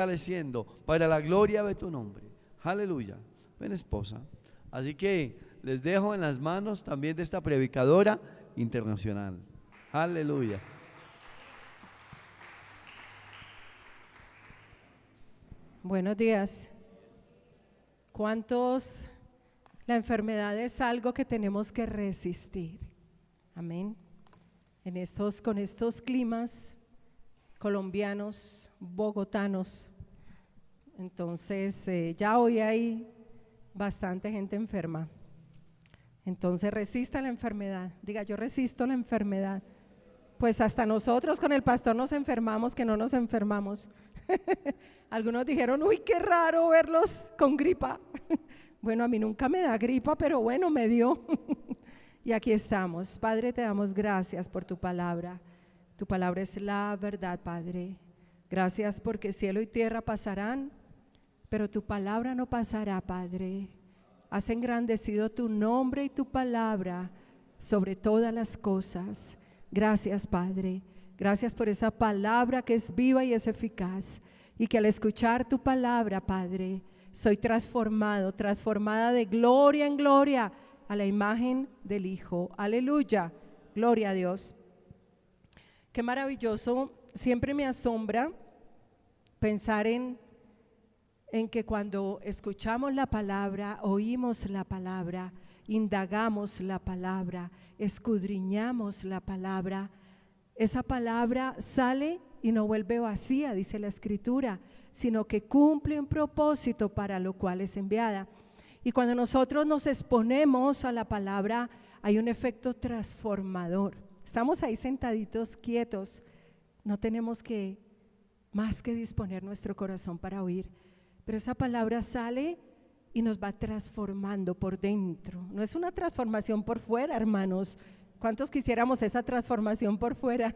fortaleciendo para la gloria de tu nombre. Aleluya. Ven, esposa. Así que les dejo en las manos también de esta predicadora internacional. Aleluya. Buenos días. ¿Cuántos? La enfermedad es algo que tenemos que resistir. Amén. Con estos climas colombianos, bogotanos, entonces ya hoy hay bastante gente enferma. Entonces resista la enfermedad. Diga, yo resisto la enfermedad. Pues hasta nosotros con el pastor nos enfermamos, que no nos enfermamos. Algunos dijeron, uy, qué raro verlos con gripa. Bueno, a mí nunca me da gripa, pero bueno, me dio. Y aquí estamos. Padre, te damos gracias por tu palabra. Tu palabra es la verdad, Padre. Gracias porque cielo y tierra pasarán, pero tu palabra no pasará, Padre. Has engrandecido tu nombre y tu palabra sobre todas las cosas. Gracias, Padre. Gracias por esa palabra que es viva y es eficaz. Y que al escuchar tu palabra, Padre, soy transformado, transformada de gloria en gloria a la imagen del Hijo. Aleluya. Gloria a Dios. Qué maravilloso. Siempre me asombra pensar en que cuando escuchamos la palabra, oímos la palabra, indagamos la palabra, escudriñamos la palabra, esa palabra sale y no vuelve vacía, dice la Escritura, sino que cumple un propósito para lo cual es enviada. Y cuando nosotros nos exponemos a la palabra, hay un efecto transformador. Estamos ahí sentaditos, quietos, no tenemos más que disponer nuestro corazón para oír. Pero esa palabra sale y nos va transformando por dentro. No es una transformación por fuera, hermanos. ¿Cuántos quisiéramos esa transformación por fuera?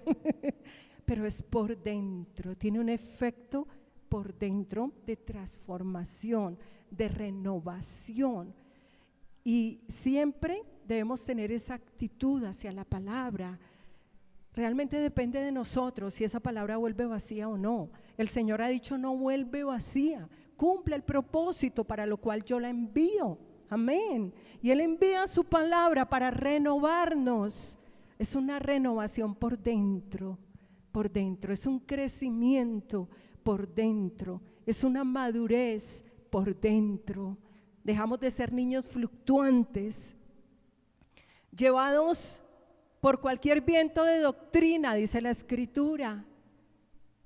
Pero es por dentro, tiene un efecto por dentro de transformación, de renovación. Y siempre debemos tener esa actitud hacia la palabra. Realmente depende de nosotros si esa palabra vuelve vacía o no. El Señor ha dicho no vuelve vacía, cumple el propósito para lo cual yo la envío. Amén. Y Él envía su palabra para renovarnos. Es una renovación por dentro, es un crecimiento por dentro, es una madurez por dentro. Dejamos de ser niños fluctuantes, llevados por cualquier viento de doctrina, dice la Escritura,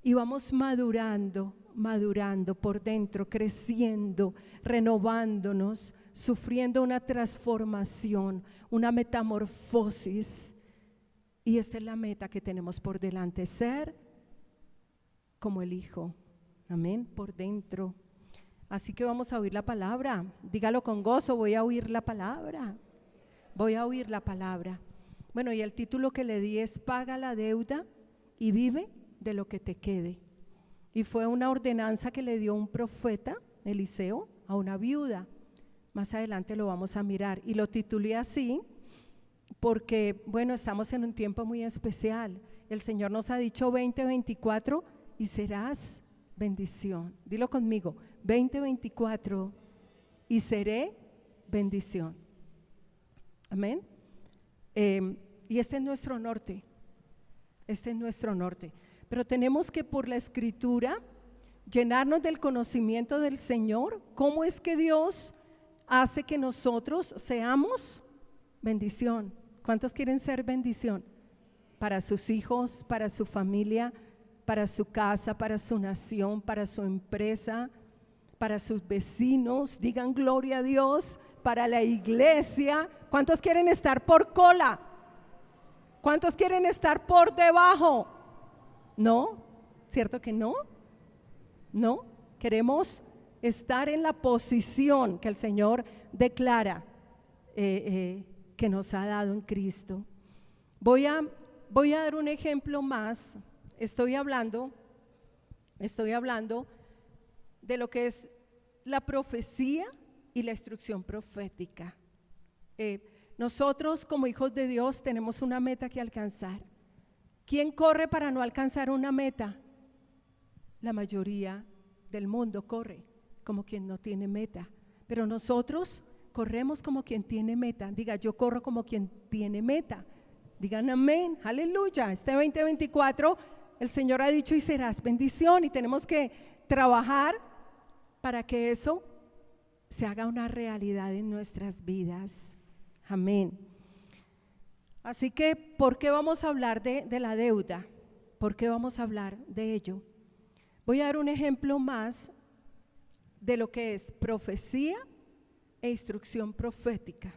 y vamos madurando por dentro, creciendo, renovándonos, sufriendo una transformación, una metamorfosis. Y esta es la meta que tenemos por delante, ser como el Hijo. Amén, por dentro. Así que vamos a oír la palabra. Dígalo con gozo, voy a oír la palabra. Voy a oír la palabra. Bueno, y el título que le di es Paga la deuda y vive de lo que te quede. Y fue una ordenanza que le dio un profeta, Eliseo, a una viuda. Más adelante lo vamos a mirar. Y lo titulé así porque, bueno, estamos en un tiempo muy especial. El Señor nos ha dicho 2024 y serás bendición. Dilo conmigo, 2024 y seré bendición. Amén. Y este es nuestro norte. Pero tenemos que por la Escritura llenarnos del conocimiento del Señor. ¿Cómo es que Dios hace que nosotros seamos bendición? ¿Cuántos quieren ser bendición? Para sus hijos, para su familia, para su casa, para su nación, para su empresa, para sus vecinos. Digan gloria a Dios. Para la iglesia. ¿Cuántos quieren estar por cola? ¿Cuántos quieren estar por debajo? ¿No? ¿Cierto que no? ¿No? Queremos estar en la posición que el Señor declara que nos ha dado en Cristo. Voy a dar un ejemplo más. Estoy hablando de lo que es la profecía y la instrucción profética. Nosotros como hijos de Dios tenemos una meta que alcanzar. ¿Quién corre para no alcanzar una meta? La mayoría del mundo corre como quien no tiene meta, pero nosotros corremos como quien tiene meta. Diga, yo corro como quien tiene meta. Digan amén, aleluya. Este 2024 el Señor ha dicho y serás bendición, y tenemos que trabajar para que eso se haga una realidad en nuestras vidas. Amén. Así que, ¿por qué vamos a hablar de la deuda? ¿Por qué vamos a hablar de ello? Voy a dar un ejemplo más de lo que es profecía e instrucción profética,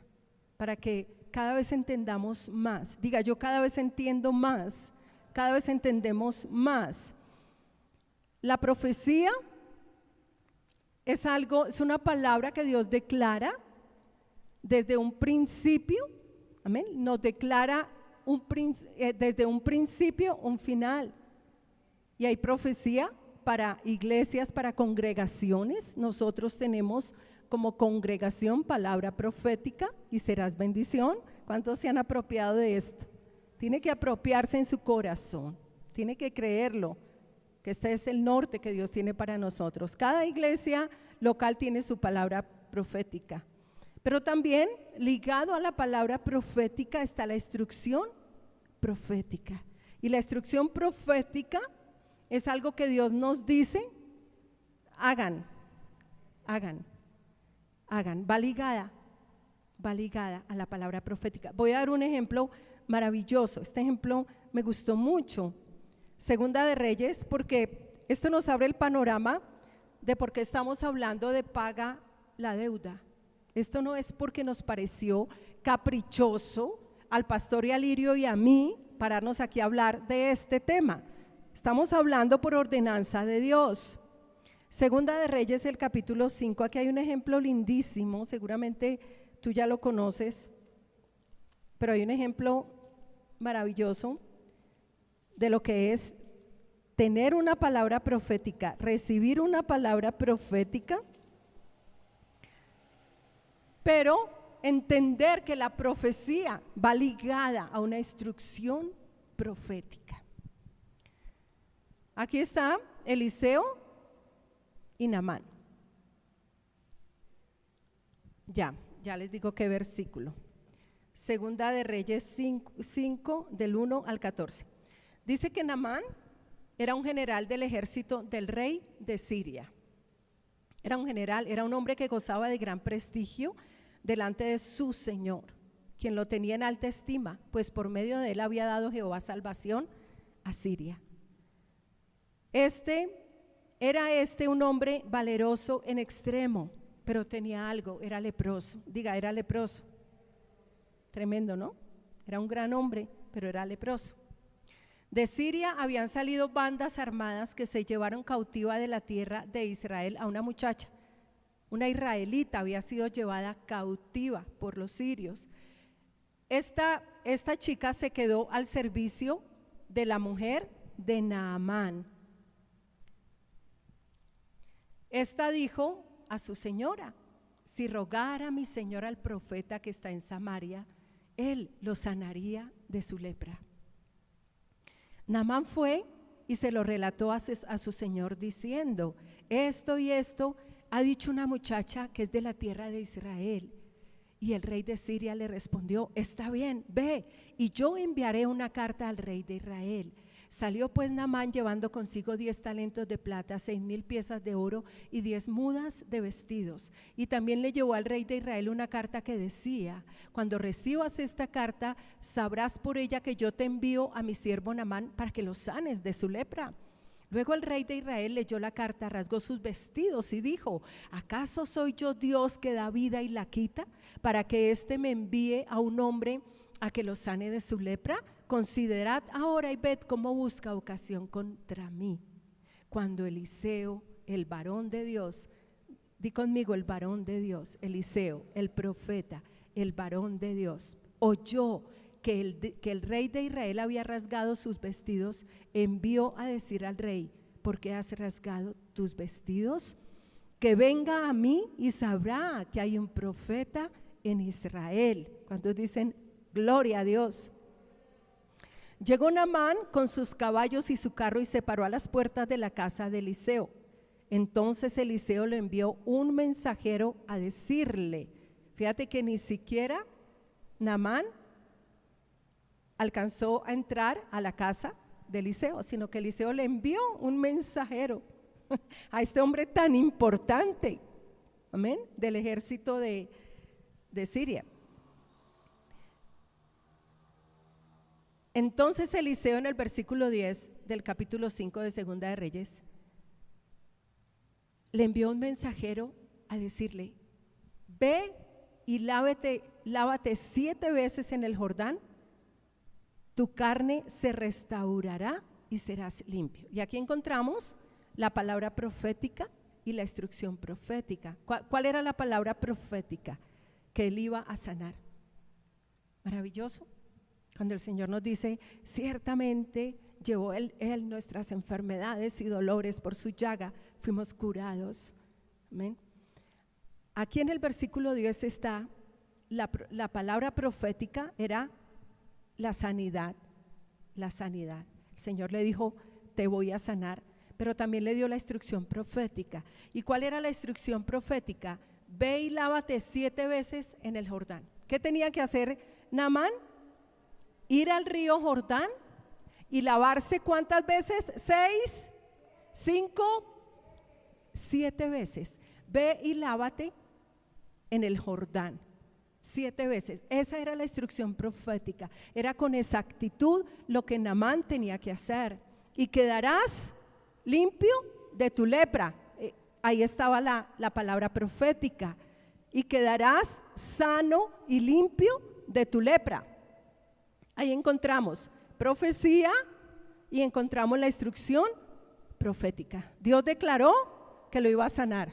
para que cada vez entendamos más. Diga, yo cada vez entiendo más, cada vez entendemos más. La profecía es algo, es una palabra que Dios declara desde un principio, amén, nos declara desde un principio un final. Y hay profecía para iglesias, para congregaciones. Nosotros tenemos como congregación palabra profética y serás bendición. ¿Cuántos se han apropiado de esto? Tiene que apropiarse en su corazón, tiene que creerlo, que este es el norte que Dios tiene para nosotros. Cada iglesia local tiene su palabra profética, pero también ligado a la palabra profética está la instrucción profética. Y la instrucción profética es algo que Dios nos dice, hagan, va ligada a la palabra profética. Voy a dar un ejemplo maravilloso. Este ejemplo me gustó mucho. Segunda de Reyes, porque esto nos abre el panorama de por qué estamos hablando de paga la deuda. Esto no es porque nos pareció caprichoso al pastor y a Lirio y a mí pararnos aquí a hablar de este tema. Estamos hablando por ordenanza de Dios. Segunda de Reyes, el capítulo 5, aquí hay un ejemplo lindísimo, seguramente tú ya lo conoces, pero hay un ejemplo maravilloso de lo que es tener una palabra profética, recibir una palabra profética, pero entender que la profecía va ligada a una instrucción profética. Aquí está Eliseo y Naamán. Ya les digo qué versículo. Segunda de Reyes 5 del 1 al 14. Dice que Naamán era un general del ejército del rey de Siria. Era un general, era un hombre que gozaba de gran prestigio delante de su Señor, quien lo tenía en alta estima, pues por medio de él había dado Jehová salvación a Siria. Era un hombre valeroso en extremo, pero tenía algo, era leproso. Diga, era leproso. Tremendo, ¿no? Era un gran hombre, pero era leproso. De Siria habían salido bandas armadas que se llevaron cautiva de la tierra de Israel a una muchacha. Una israelita había sido llevada cautiva por los sirios. Esta chica se quedó al servicio de la mujer de Naamán. Esta dijo a su señora: si rogara mi señor al profeta que está en Samaria, él lo sanaría de su lepra. Naamán fue y se lo relató a su señor diciendo: esto y esto ha dicho una muchacha que es de la tierra de Israel. Y el rey de Siria le respondió: está bien, ve, y yo enviaré una carta al rey de Israel. Salió pues Naamán llevando consigo 10 talentos de plata, 6,000 piezas de oro y 10 mudas de vestidos. Y también le llevó al rey de Israel una carta que decía: cuando recibas esta carta, sabrás por ella que yo te envío a mi siervo Naamán para que lo sanes de su lepra. Luego el rey de Israel leyó la carta, rasgó sus vestidos y dijo: ¿acaso soy yo Dios que da vida y la quita, para que éste me envíe a un hombre a que lo sane de su lepra? Considerad ahora y ved cómo busca ocasión contra mí. Cuando Eliseo, el varón de Dios, di conmigo, el varón de Dios, Eliseo, el profeta, el varón de Dios, oyó que el rey de Israel había rasgado sus vestidos, envió a decir al rey: ¿por qué has rasgado tus vestidos? Que venga a mí y sabrá que hay un profeta en Israel. ¿Cuántos dicen gloria a Dios? Llegó Naamán con sus caballos y su carro y se paró a las puertas de la casa de Eliseo. Entonces Eliseo le envió un mensajero a decirle, fíjate que ni siquiera Naamán alcanzó a entrar a la casa de Eliseo, sino que Eliseo le envió un mensajero a este hombre tan importante, amén, del ejército de Siria. Entonces Eliseo, en el versículo 10 del capítulo 5 de Segunda de Reyes, le envió un mensajero a decirle, ve y lávate 7 veces en el Jordán, tu carne se restaurará y serás limpio. Y aquí encontramos la palabra profética y la instrucción profética. ¿Cuál era la palabra profética? Que él iba a sanar. Maravilloso. Cuando el Señor nos dice, ciertamente llevó él nuestras enfermedades y dolores, por su llaga fuimos curados. Amén. Aquí en el versículo 10 está la palabra profética, era la sanidad, la sanidad. El Señor le dijo, te voy a sanar, pero también le dio la instrucción profética. ¿Y cuál era la instrucción profética? Ve y lávate 7 veces en el Jordán. ¿Qué tenía que hacer Naamán? Ir al río Jordán y lavarse ¿cuántas veces? 6, 5, 7 veces. Ve y lávate en el Jordán 7 veces. Esa era la instrucción profética. Era con exactitud lo que Naamán tenía que hacer. Y quedarás limpio de tu lepra. Ahí estaba la palabra profética. Y quedarás sano y limpio de tu lepra. Ahí encontramos profecía y encontramos la instrucción profética. Dios declaró que lo iba a sanar,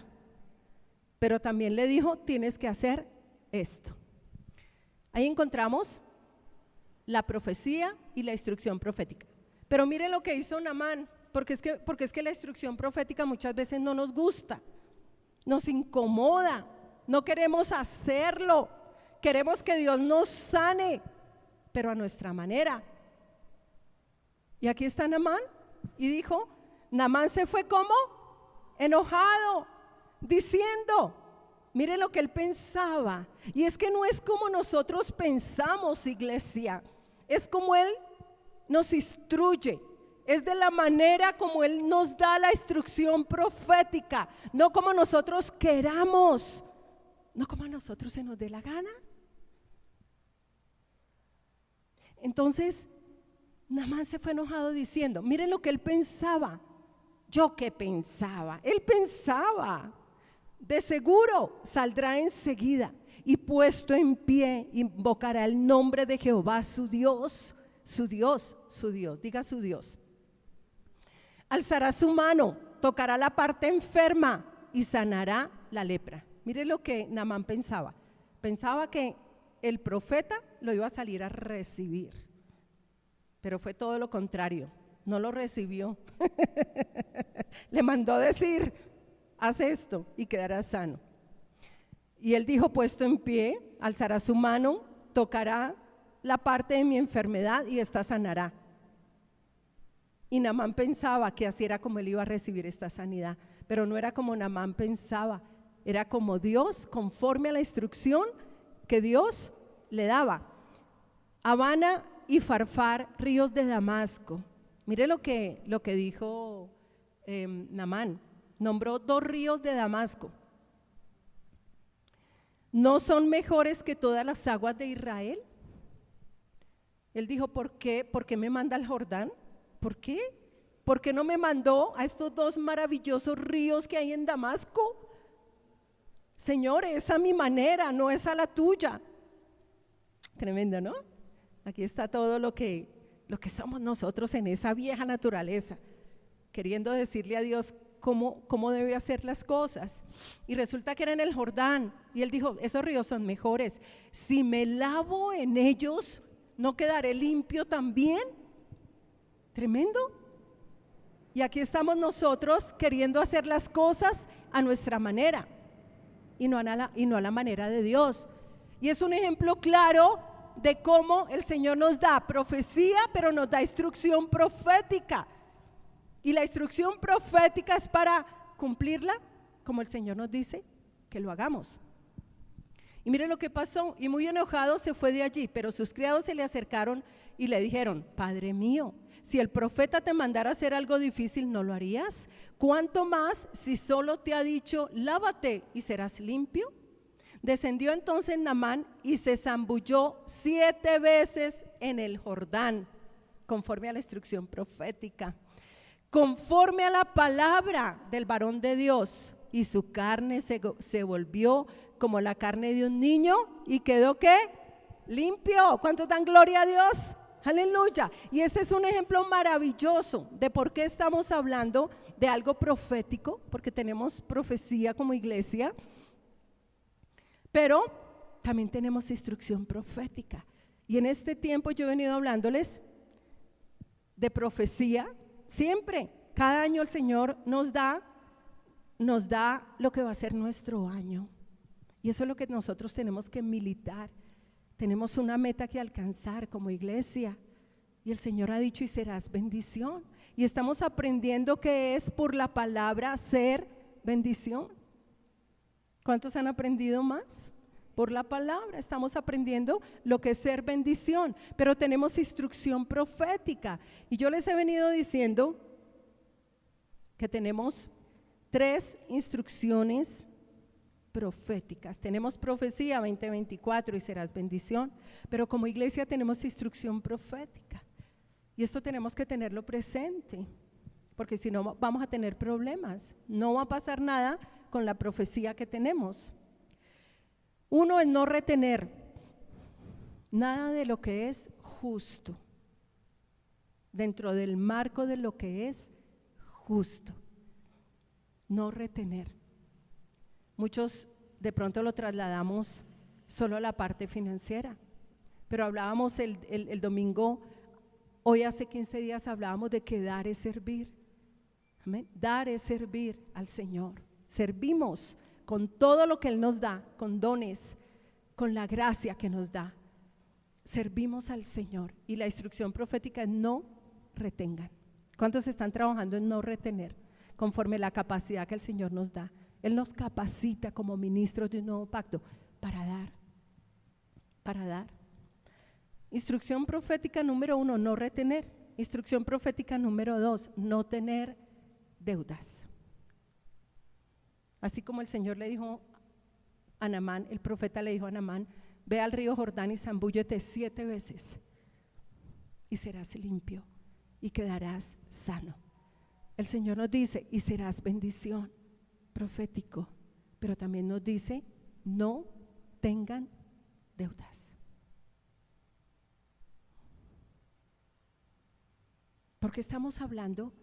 pero también le dijo, tienes que hacer esto. Ahí encontramos la profecía y la instrucción profética. Pero miren lo que hizo Naamán, porque es que la instrucción profética muchas veces no nos gusta, nos incomoda, no queremos hacerlo, queremos que Dios nos sane, pero a nuestra manera. Y aquí está Naamán y dijo, Naamán se fue como enojado, diciendo, mire lo que él pensaba. Y es que no es como nosotros pensamos, iglesia, es como él nos instruye, es de la manera como él nos da la instrucción profética, no como nosotros queramos, no como a nosotros se nos dé la gana. Entonces Naamán se fue enojado diciendo, miren lo que él pensaba. ¿Yo qué pensaba? Él pensaba, de seguro saldrá enseguida y puesto en pie invocará el nombre de Jehová su Dios, su Dios, su Dios, diga su Dios. Alzará su mano, tocará la parte enferma y sanará la lepra. Mire lo que Naamán pensaba. Pensaba que el profeta lo iba a salir a recibir, pero fue todo lo contrario, no lo recibió. Le mandó decir, haz esto y quedarás sano. Y él dijo, puesto en pie, alzará su mano, tocará la parte de mi enfermedad y esta sanará. Y Naamán pensaba que así era como él iba a recibir esta sanidad, pero no era como Naamán pensaba, era como Dios, conforme a la instrucción que Dios le daba. Habana y Farfar, ríos de Damasco. Mire lo que dijo Naamán. Nombró 2 ríos de Damasco. ¿No son mejores que todas las aguas de Israel? Él dijo, ¿por qué me manda al Jordán? ¿Por qué? ¿Por qué no me mandó a estos 2 maravillosos ríos que hay en Damasco? Señor, es a mi manera, no es a la tuya. Tremendo, ¿no? Aquí está todo lo que somos nosotros en esa vieja naturaleza, queriendo decirle a Dios cómo debe hacer las cosas. Y resulta que era en el Jordán, y él dijo, esos ríos son mejores. Si me lavo en ellos, ¿no quedaré limpio también? Tremendo. Y aquí estamos nosotros queriendo hacer las cosas a nuestra manera y no a la manera de Dios. Y es un ejemplo claro de cómo el Señor nos da profecía, pero nos da instrucción profética. Y la instrucción profética es para cumplirla como el Señor nos dice que lo hagamos. Y mire lo que pasó, y muy enojado se fue de allí, pero sus criados se le acercaron y le dijeron: Padre mío, si el profeta te mandara hacer algo difícil, ¿no lo harías? ¿Cuánto más si solo te ha dicho: lávate y serás limpio? Descendió entonces Naamán y se zambulló 7 veces en el Jordán, conforme a la instrucción profética, conforme a la palabra del varón de Dios, y su carne se volvió como la carne de un niño y quedó ¿qué? Limpio. ¿Cuántos dan gloria a Dios? Aleluya. Y este es un ejemplo maravilloso de por qué estamos hablando de algo profético, porque tenemos profecía como iglesia, pero también tenemos instrucción profética. Y en este tiempo yo he venido hablándoles de profecía. Siempre, cada año el Señor nos da lo que va a ser nuestro año. Y eso es lo que nosotros tenemos que militar. Tenemos una meta que alcanzar como iglesia. Y el Señor ha dicho: y serás bendición. Y estamos aprendiendo que es por la palabra ser bendición. ¿Cuántos han aprendido más? Por la palabra estamos aprendiendo lo que es ser bendición. Pero tenemos instrucción profética. Y yo les he venido diciendo que tenemos 3 instrucciones proféticas. Tenemos profecía 2024 y serás bendición, pero como iglesia tenemos instrucción profética, y esto tenemos que tenerlo presente, porque si no vamos a tener problemas. No va a pasar nada con la profecía que tenemos. Uno es no retener nada de lo que es justo, dentro del marco de lo que es justo. No retener. Muchos de pronto lo trasladamos solo a la parte financiera, pero hablábamos el domingo, hoy hace 15 días hablábamos de que dar es servir. Amén. Dar es servir al Señor. Servimos con todo lo que Él nos da, con dones, con la gracia que nos da. Servimos al Señor, y la instrucción profética es: no retengan. ¿Cuántos están trabajando en no retener? Conforme a la capacidad que el Señor nos da. Él nos capacita como ministros de un nuevo pacto para dar, para dar. Instrucción profética número 1, no retener. Instrucción profética número 2, no tener deudas. Así como el Señor le dijo a Naamán, el profeta le dijo a Naamán: ve al río Jordán y zambúllete 7 veces y serás limpio y quedarás sano. El Señor nos dice: y serás bendición. Profético, pero también nos dice: no tengan deudas. Porque estamos hablando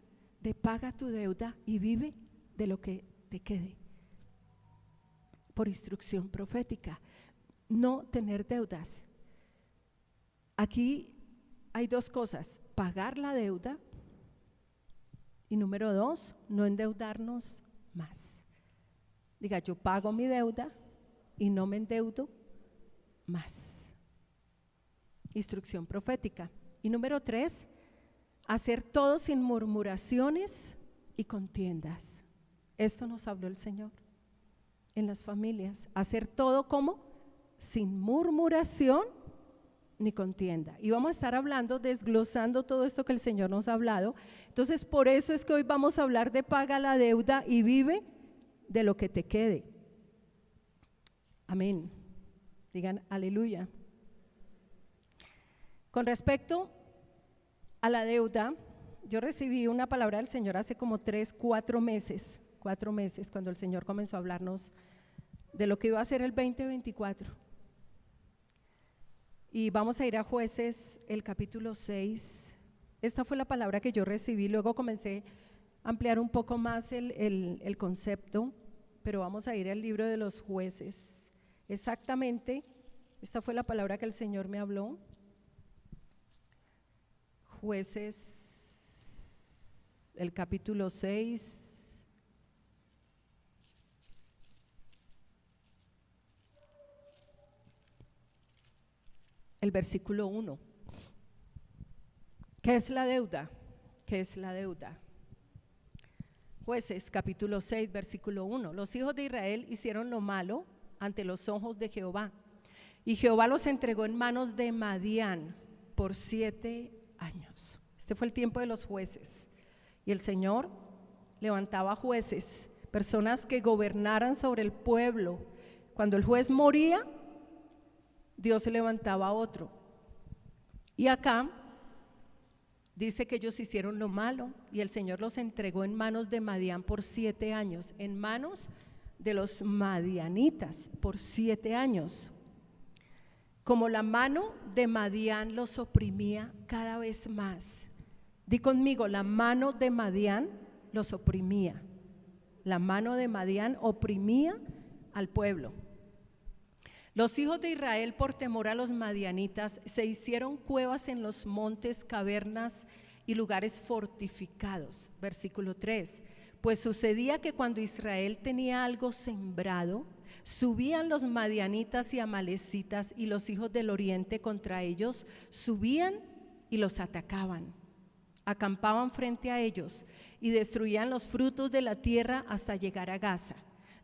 de paga tu deuda y vive de lo que te quede. Por instrucción profética, no tener deudas. Aquí hay 2 cosas: pagar la deuda, y número 2, no endeudarnos más. Diga: yo pago mi deuda y no me endeudo más. Instrucción profética. Y número 3, hacer todo sin murmuraciones y contiendas. Esto nos habló el Señor en las familias. Hacer todo como sin murmuración ni contienda. Y vamos a estar hablando, desglosando todo esto que el Señor nos ha hablado. Entonces, por eso es que hoy vamos a hablar de paga la deuda y vive de lo que te quede. Amén. Digan aleluya. Con respecto a la deuda, yo recibí una palabra del Señor hace como 4 meses, cuando el Señor comenzó a hablarnos de lo que iba a ser el 2024. Y vamos a ir a Jueces, el capítulo 6. Esta fue la palabra que yo recibí. Luego comencé a ampliar un poco más el concepto, pero vamos a ir al libro de los Jueces. Exactamente, esta fue la palabra que el Señor me habló. Jueces, el capítulo 6. El versículo 1. ¿Qué es la deuda? ¿Qué es la deuda? Jueces capítulo 6 versículo 1. Los hijos de Israel hicieron lo malo ante los ojos de Jehová, y Jehová los entregó en manos de Madián por 7 años. Este fue el tiempo de los jueces, y el Señor levantaba jueces, personas que gobernaran sobre el pueblo. Cuando el juez moría, Dios levantaba a otro. Y acá dice que ellos hicieron lo malo y el Señor los entregó en manos de Madián por 7 años, en manos de los madianitas por 7 años. Como la mano de Madián los oprimía cada vez más. Di conmigo, la mano de Madián los oprimía. La mano de Madián oprimía al pueblo. Los hijos de Israel, por temor a los madianitas, se hicieron cuevas en los montes, cavernas y lugares fortificados. Versículo 3. Pues sucedía que cuando Israel tenía algo sembrado, subían los madianitas y amalecitas, y los hijos del oriente contra ellos subían y los atacaban. Acampaban frente a ellos y destruían los frutos de la tierra hasta llegar a Gaza.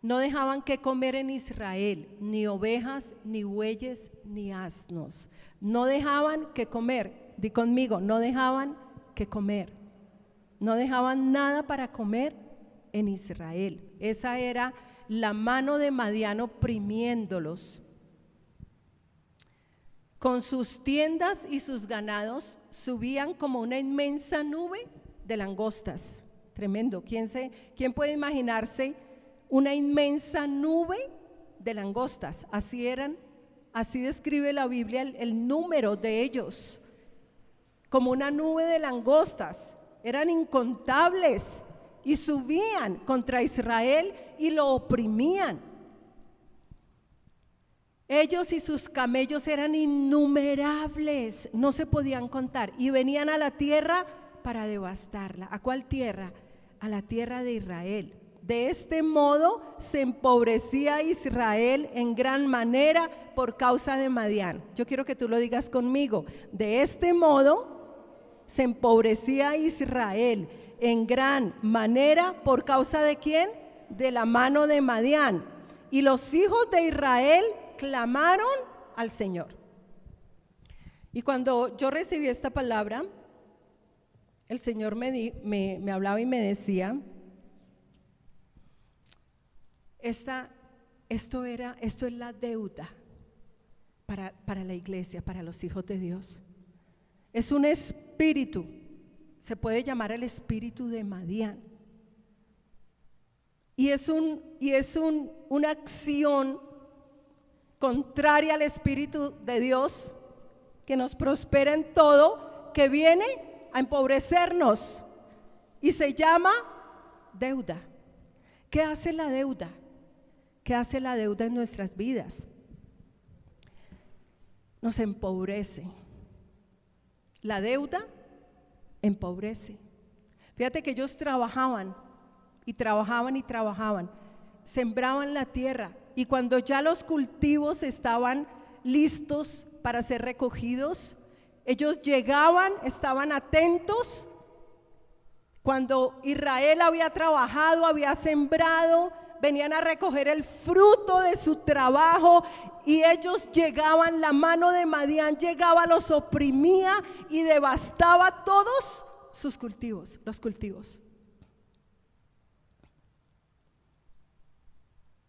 No dejaban que comer en Israel, ni ovejas, ni bueyes, ni asnos. No dejaban que comer. Di conmigo, no dejaban que comer. No dejaban nada para comer en Israel. Esa era la mano de Madián oprimiéndolos. Con sus tiendas y sus ganados subían como una inmensa nube de langostas. Tremendo. ¿Quién puede imaginarse una inmensa nube de langostas? Así eran, así describe la Biblia el número de ellos, como una nube de langostas. Eran incontables y subían contra Israel y lo oprimían. Ellos y sus camellos eran innumerables, no se podían contar, y venían a la tierra para devastarla. ¿A cuál tierra? A la tierra de Israel. De este modo se empobrecía Israel en gran manera por causa de Madián. Yo quiero que tú lo digas conmigo. De este modo se empobrecía Israel en gran manera por causa de ¿quién? De la mano de Madián. Y los hijos de Israel clamaron al Señor. Y cuando yo recibí esta palabra, el Señor me hablaba y me decía: esto es la deuda para la iglesia, para los hijos de Dios. Es un espíritu, se puede llamar el espíritu de Madián. Y es una acción contraria al espíritu de Dios, que nos prospera en todo, que viene a empobrecernos y se llama deuda. ¿Qué hace la deuda? ¿Qué hace la deuda en nuestras vidas? Nos empobrece. La deuda empobrece. Fíjate que ellos trabajaban y trabajaban y trabajaban, sembraban la tierra, y cuando ya los cultivos estaban listos para ser recogidos, ellos llegaban, estaban atentos. Cuando Israel había trabajado, había sembrado, venían a recoger el fruto de su trabajo, y ellos llegaban, la mano de Madián llegaba, los oprimía y devastaba todos sus cultivos, los cultivos.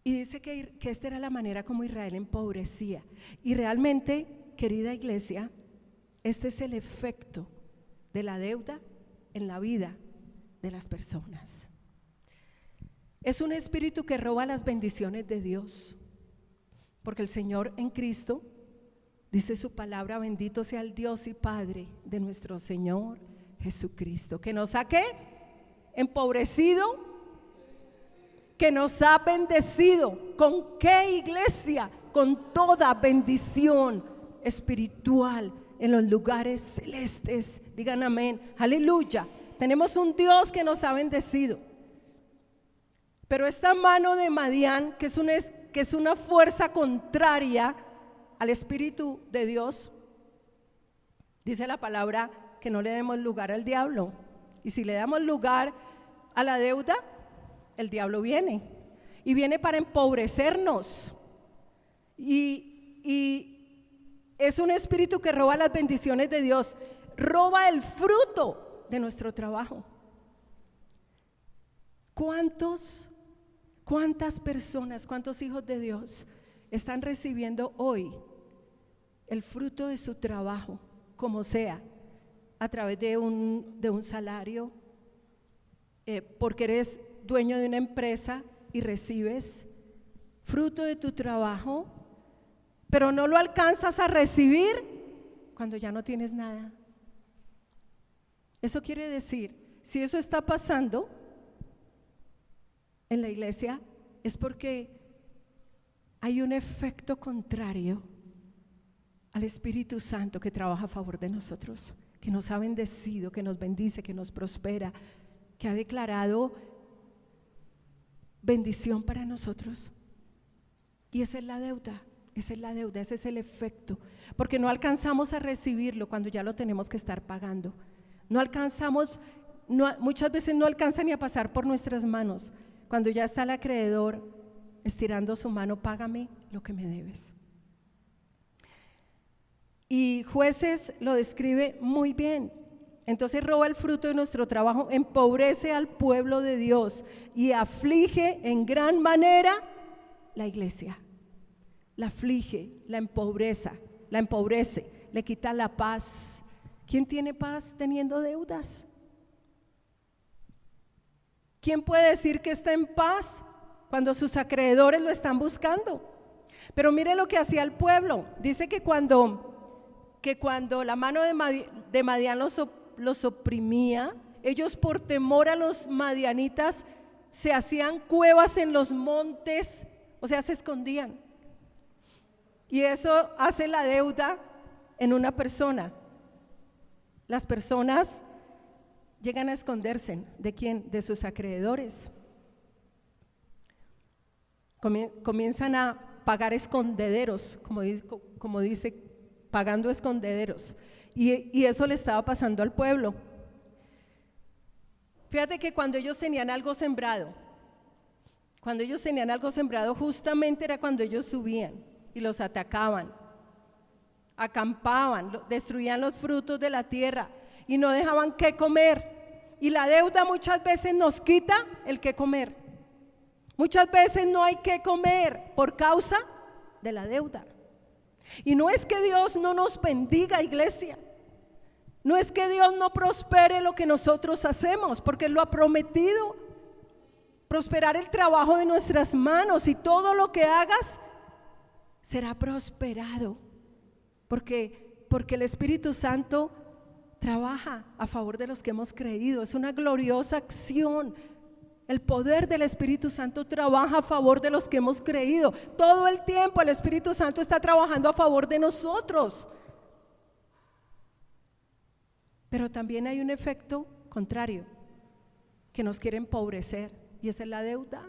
Y dice que esta era la manera como Israel empobrecía. Y realmente, querida iglesia, este es el efecto de la deuda en la vida de las personas. Es un espíritu que roba las bendiciones de Dios, porque el Señor en Cristo, dice su palabra: bendito sea el Dios y Padre de nuestro Señor Jesucristo, que nos ha ¿qué? Empobrecido, que nos ha bendecido. ¿Con qué, iglesia? Con toda bendición espiritual en los lugares celestes. Digan amén, aleluya. Tenemos un Dios que nos ha bendecido. Pero esta mano de Madián, que es una fuerza contraria al Espíritu de Dios, dice la palabra que no le demos lugar al diablo. Y si le damos lugar a la deuda, el diablo viene y viene para empobrecernos y es un espíritu que roba las bendiciones de Dios, roba el fruto de nuestro trabajo. ¿Cuántas personas, cuántos hijos de Dios están recibiendo hoy el fruto de su trabajo, como sea, a través de un salario, porque eres dueño de una empresa y recibes fruto de tu trabajo, pero no lo alcanzas a recibir cuando ya no tienes nada? Eso quiere decir, si eso está pasando en la iglesia, es porque hay un efecto contrario al Espíritu Santo que trabaja a favor de nosotros, que nos ha bendecido, que nos bendice, que nos prospera, que ha declarado bendición para nosotros. Y esa es la deuda, ese es el efecto, porque no alcanzamos a recibirlo cuando ya lo tenemos que estar pagando. No alcanzamos, muchas veces no alcanza ni a pasar por nuestras manos, cuando ya está el acreedor estirando su mano: págame lo que me debes. Y Jueces lo describe muy bien. Entonces roba el fruto de nuestro trabajo, empobrece al pueblo de Dios y aflige en gran manera la iglesia. La aflige, la empobrece, le quita la paz. ¿Quién tiene paz teniendo deudas? ¿Quién puede decir que está en paz cuando sus acreedores lo están buscando? Pero mire lo que hacía el pueblo. Dice que cuando la mano de Madián los oprimía, ellos por temor a los madianitas se hacían cuevas en los montes, o sea, se escondían. Y eso hace la deuda en una persona. Las personas llegan a esconderse. ¿De quién? De sus acreedores. Comienzan a pagar escondederos, como dice, pagando escondederos. Y eso le estaba pasando al pueblo. Fíjate que cuando ellos tenían algo sembrado, justamente era cuando ellos subían y los atacaban, acampaban, destruían los frutos de la tierra y no dejaban qué comer. Y la deuda muchas veces nos quita el qué comer. Muchas veces no hay qué comer por causa de la deuda. Y no es que Dios no nos bendiga, iglesia. No es que Dios no prospere lo que nosotros hacemos, porque Él lo ha prometido. Prosperar el trabajo de nuestras manos, y todo lo que hagas será prosperado, porque el Espíritu Santo trabaja a favor de los que hemos creído. Es una gloriosa acción. El poder del Espíritu Santo trabaja a favor de los que hemos creído. Todo el tiempo el Espíritu Santo está trabajando a favor de nosotros. Pero también hay un efecto contrario que nos quiere empobrecer, y esa es la deuda.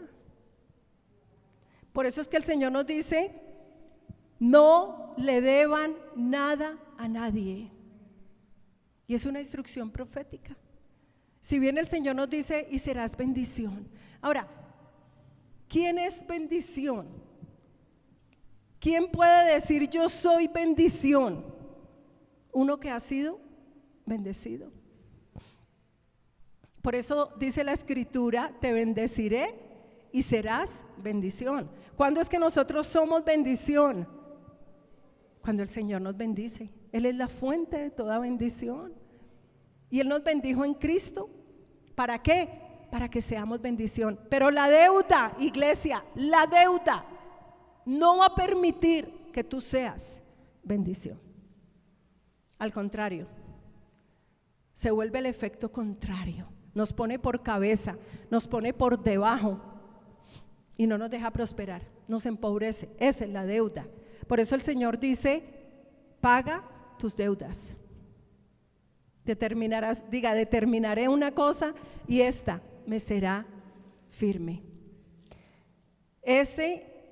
Por eso es que el Señor nos dice: no le deban nada a nadie. Y es una instrucción profética. Si bien el Señor nos dice: y serás bendición. Ahora, ¿quién es bendición? ¿Quién puede decir yo soy bendición? Uno que ha sido bendecido. Por eso dice la Escritura: te bendeciré y serás bendición. ¿Cuándo es que nosotros somos bendición? Cuando el Señor nos bendice. Él es la fuente de toda bendición. Y Él nos bendijo en Cristo. ¿Para qué? Para que seamos bendición. Pero la deuda, iglesia, la deuda no va a permitir que tú seas bendición. Al contrario, se vuelve el efecto contrario. Nos pone por cabeza, nos pone por debajo y no nos deja prosperar, nos empobrece. Esa es la deuda. Por eso el Señor dice: paga tus deudas. Determinaré una cosa y esta me será firme.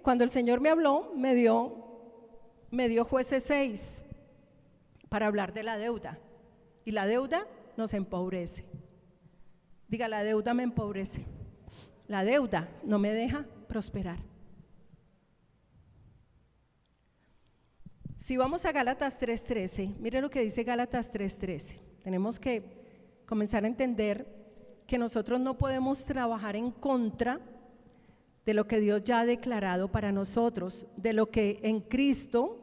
Cuando el Señor me habló, me dio Jueces 6 para hablar de la deuda. Y la deuda nos empobrece. Diga: la deuda me empobrece. La deuda no me deja prosperar. Si vamos a Gálatas 3:13, mire lo que dice Gálatas 3:13. Tenemos que comenzar a entender que nosotros no podemos trabajar en contra de lo que Dios ya ha declarado para nosotros, de lo que en Cristo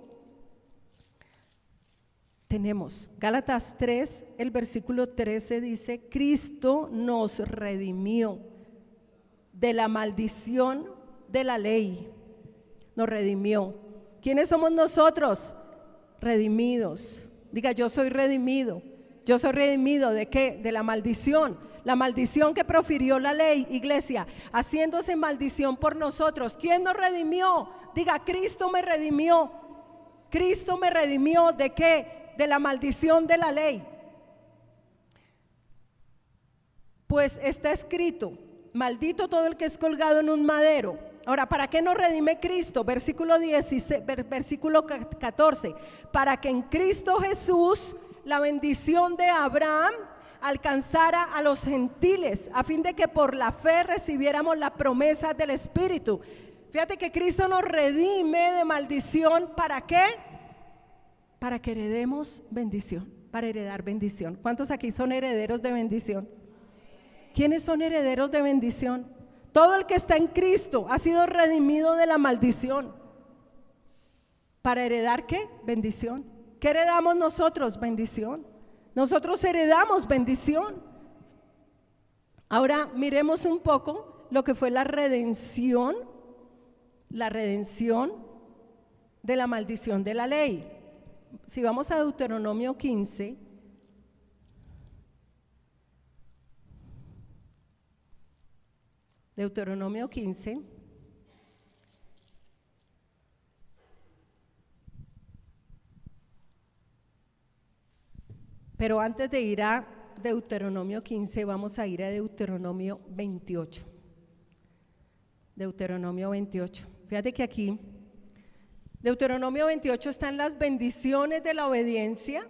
tenemos. Gálatas 3, el versículo 13 dice: Cristo nos redimió de la maldición de la ley. Nos redimió. ¿Quiénes somos nosotros? Redimidos. Diga: yo soy redimido. Yo soy redimido ¿de qué? De la maldición. La maldición que profirió la ley, iglesia, haciéndose maldición por nosotros. ¿Quién nos redimió? Diga: Cristo me redimió. Cristo me redimió ¿de qué? De la maldición de la ley. Pues está escrito: maldito todo el que es colgado en un madero. Ahora, ¿para qué nos redime Cristo? Versículo 14. Para que en Cristo Jesús la bendición de Abraham alcanzara a los gentiles, a fin de que por la fe recibiéramos la promesa del Espíritu. Fíjate que Cristo nos redime de maldición. ¿Para qué? Para que heredemos bendición, para heredar bendición. ¿Cuántos aquí son herederos de bendición? ¿Quiénes son herederos de bendición? Todo el que está en Cristo ha sido redimido de la maldición. ¿Para heredar qué? Bendición. ¿Qué heredamos nosotros? Bendición. Nosotros heredamos bendición. Ahora miremos un poco lo que fue la redención de la maldición de la ley. Si vamos a Deuteronomio 15, Deuteronomio 15, pero antes de ir a Deuteronomio 15, vamos a ir a Deuteronomio 28. Deuteronomio 28. Fíjate que aquí Deuteronomio 28 están las bendiciones de la obediencia,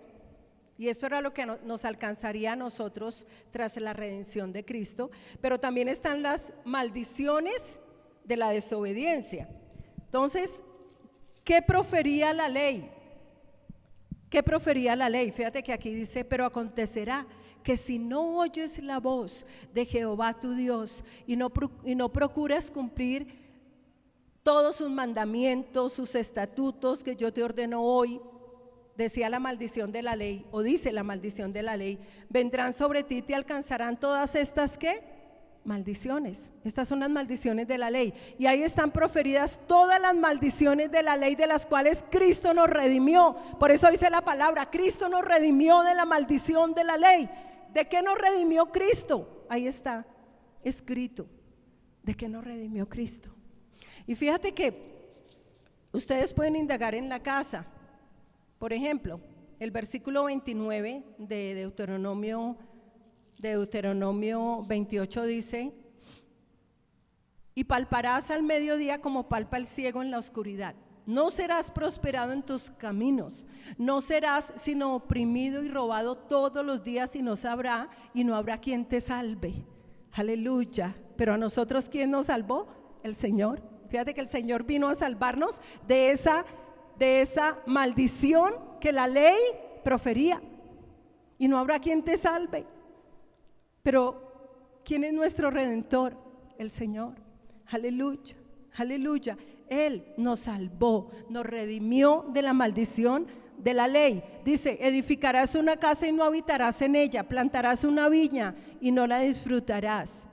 y eso era lo que nos alcanzaría a nosotros tras la redención de Cristo, pero también están las maldiciones de la desobediencia. Entonces, ¿qué profería la ley? ¿Qué profería la ley? Fíjate que aquí dice: pero acontecerá que si no oyes la voz de Jehová tu Dios y no procuras cumplir todos sus mandamientos, sus estatutos que yo te ordeno hoy, decía la maldición de la ley, o dice la maldición de la ley, vendrán sobre ti y te alcanzarán todas estas ¿qué? Maldiciones. Estas son las maldiciones de la ley, y ahí están proferidas todas las maldiciones de la ley, de las cuales Cristo nos redimió. Por eso dice la palabra: Cristo nos redimió de la maldición de la ley. ¿De qué nos redimió Cristo? Ahí está escrito. ¿De qué nos redimió Cristo? Y fíjate que ustedes pueden indagar en la casa. Por ejemplo, el versículo 29 de Deuteronomio 28 dice: y palparás al mediodía como palpa el ciego en la oscuridad. No serás prosperado en tus caminos, no serás sino oprimido y robado todos los días, y no habrá quien te salve. Aleluya. Pero a nosotros, ¿quién nos salvó? El Señor. Fíjate que el Señor vino a salvarnos de esa maldición que la ley profería, y no habrá quien te salve. Pero ¿quién es nuestro Redentor? El Señor. Aleluya, aleluya. Él nos salvó, nos redimió de la maldición de la ley. Dice: edificarás una casa y no habitarás en ella, plantarás una viña y no la disfrutarás.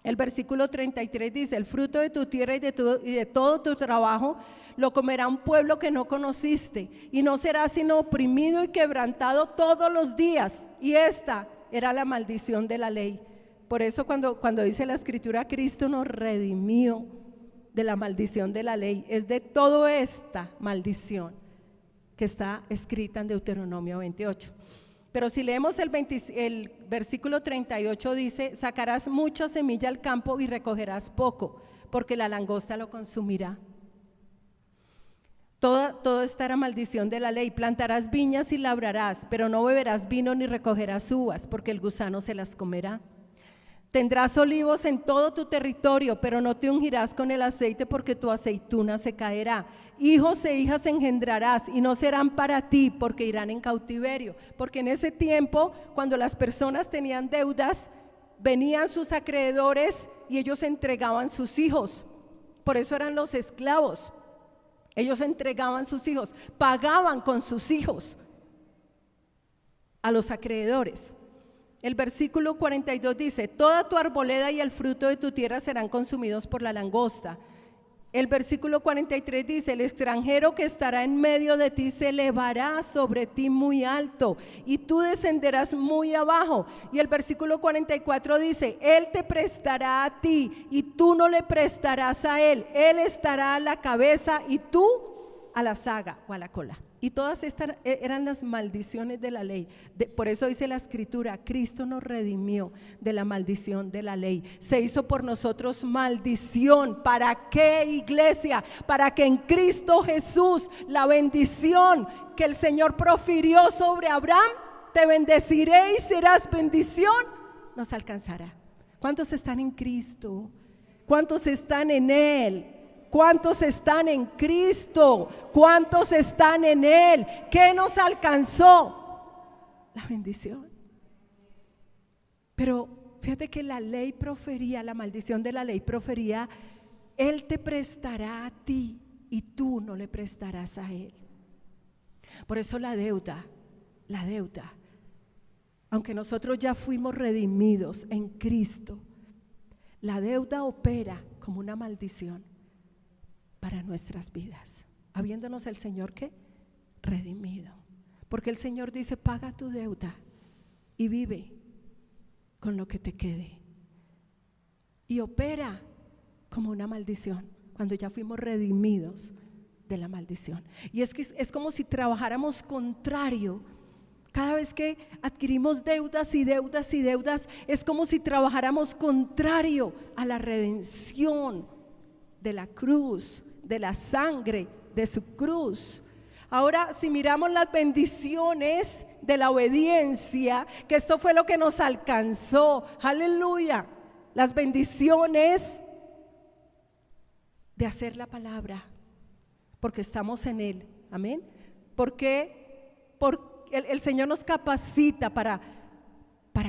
El versículo 33 dice: el fruto de tu tierra y de todo tu trabajo lo comerá un pueblo que no conociste, y no será sino oprimido y quebrantado todos los días. Y esta era la maldición de la ley. Por eso cuando dice la escritura: Cristo nos redimió de la maldición de la ley, es de toda esta maldición que está escrita en Deuteronomio 28. Pero si leemos el versículo 38, dice: sacarás mucha semilla al campo y recogerás poco, porque la langosta lo consumirá. Todo esta era maldición de la ley. Plantarás viñas y labrarás, pero no beberás vino ni recogerás uvas, porque el gusano se las comerá. Tendrás olivos en todo tu territorio, pero no te ungirás con el aceite porque tu aceituna se caerá. Hijos e hijas engendrarás y no serán para ti porque irán en cautiverio. Porque en ese tiempo, cuando las personas tenían deudas, venían sus acreedores y ellos entregaban sus hijos. Por eso eran los esclavos. Ellos entregaban sus hijos, pagaban con sus hijos a los acreedores. El versículo 42 dice: toda tu arboleda y el fruto de tu tierra serán consumidos por la langosta. El versículo 43 dice: el extranjero que estará en medio de ti se elevará sobre ti muy alto y tú descenderás muy abajo. Y el versículo 44 dice: él te prestará a ti y tú no le prestarás a él. Él estará a la cabeza y tú a la zaga o a la cola. Y todas estas eran las maldiciones de la ley. Por eso dice la escritura: Cristo nos redimió de la maldición de la ley. Se hizo por nosotros maldición. ¿Para qué, iglesia? Para que en Cristo Jesús la bendición que el Señor profirió sobre Abraham, te bendeciré y serás bendición, nos alcanzará. ¿Cuántos están en Cristo? ¿Cuántos están en Él? ¿Cuántos están en Cristo? ¿Cuántos están en Él? ¿Qué nos alcanzó? La bendición. Pero fíjate que la ley profería, la maldición de la ley profería: Él te prestará a ti y tú no le prestarás a Él. Por eso la deuda, aunque nosotros ya fuimos redimidos en Cristo, la deuda opera como una maldición para nuestras vidas, habiéndonos el Señor ¿qué? Redimido. Porque el Señor dice: paga tu deuda y vive con lo que te quede. Y opera como una maldición cuando ya fuimos redimidos de la maldición. Y es que es como si trabajáramos contrario. Cada vez que adquirimos deudas y deudas y deudas, es como si trabajáramos contrario a la redención de la cruz, de la sangre de su cruz. Ahora, si miramos las bendiciones de la obediencia, que esto fue lo que nos alcanzó, aleluya, las bendiciones de hacer la palabra, porque estamos en Él, amén. Porque el Señor nos capacita para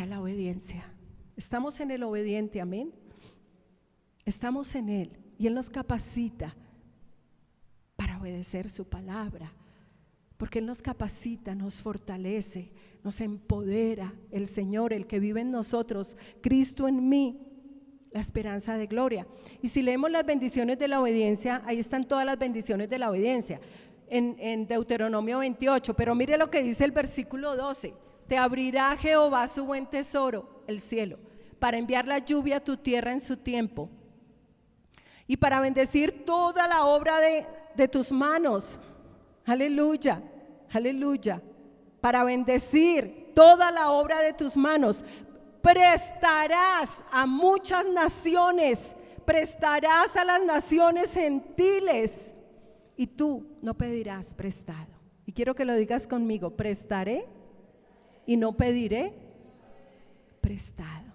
la obediencia. Estamos en el obediente, amén. Estamos en Él y Él nos capacita para obedecer su palabra, porque Él nos capacita, nos fortalece, nos empodera. El Señor, el que vive en nosotros, Cristo en mí, la esperanza de gloria. Y si leemos las bendiciones de la obediencia, ahí están todas las bendiciones de la obediencia en Deuteronomio 28, pero mire lo que dice el versículo 12: te abrirá Jehová su buen tesoro, el cielo, para enviar la lluvia a tu tierra en su tiempo, y para bendecir toda la obra de tus manos. Aleluya, aleluya. Para bendecir toda la obra de tus manos. Prestarás a muchas naciones, prestarás a las naciones gentiles, y tú no pedirás prestado. Y quiero que lo digas conmigo: prestaré y no pediré prestado.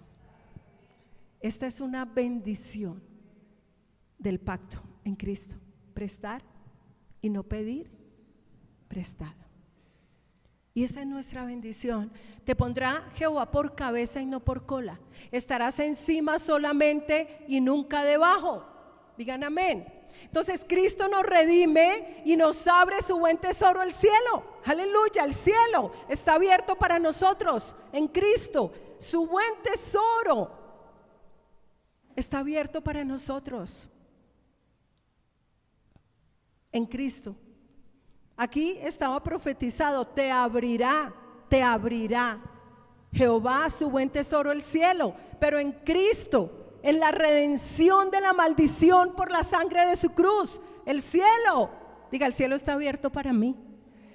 Esta es una bendición del pacto en Cristo: prestar y no pedir prestado. Y esa es nuestra bendición. Te pondrá Jehová por cabeza y no por cola. Estarás encima solamente y nunca debajo. Digan amén. Entonces Cristo nos redime y nos abre su buen tesoro, el cielo. Aleluya, el cielo está abierto para nosotros en Cristo. Su buen tesoro está abierto para nosotros en Cristo. Aquí estaba profetizado: te abrirá Jehová su buen tesoro, el cielo. Pero en Cristo, en la redención de la maldición por la sangre de su cruz, el cielo, diga, el cielo está abierto para mí.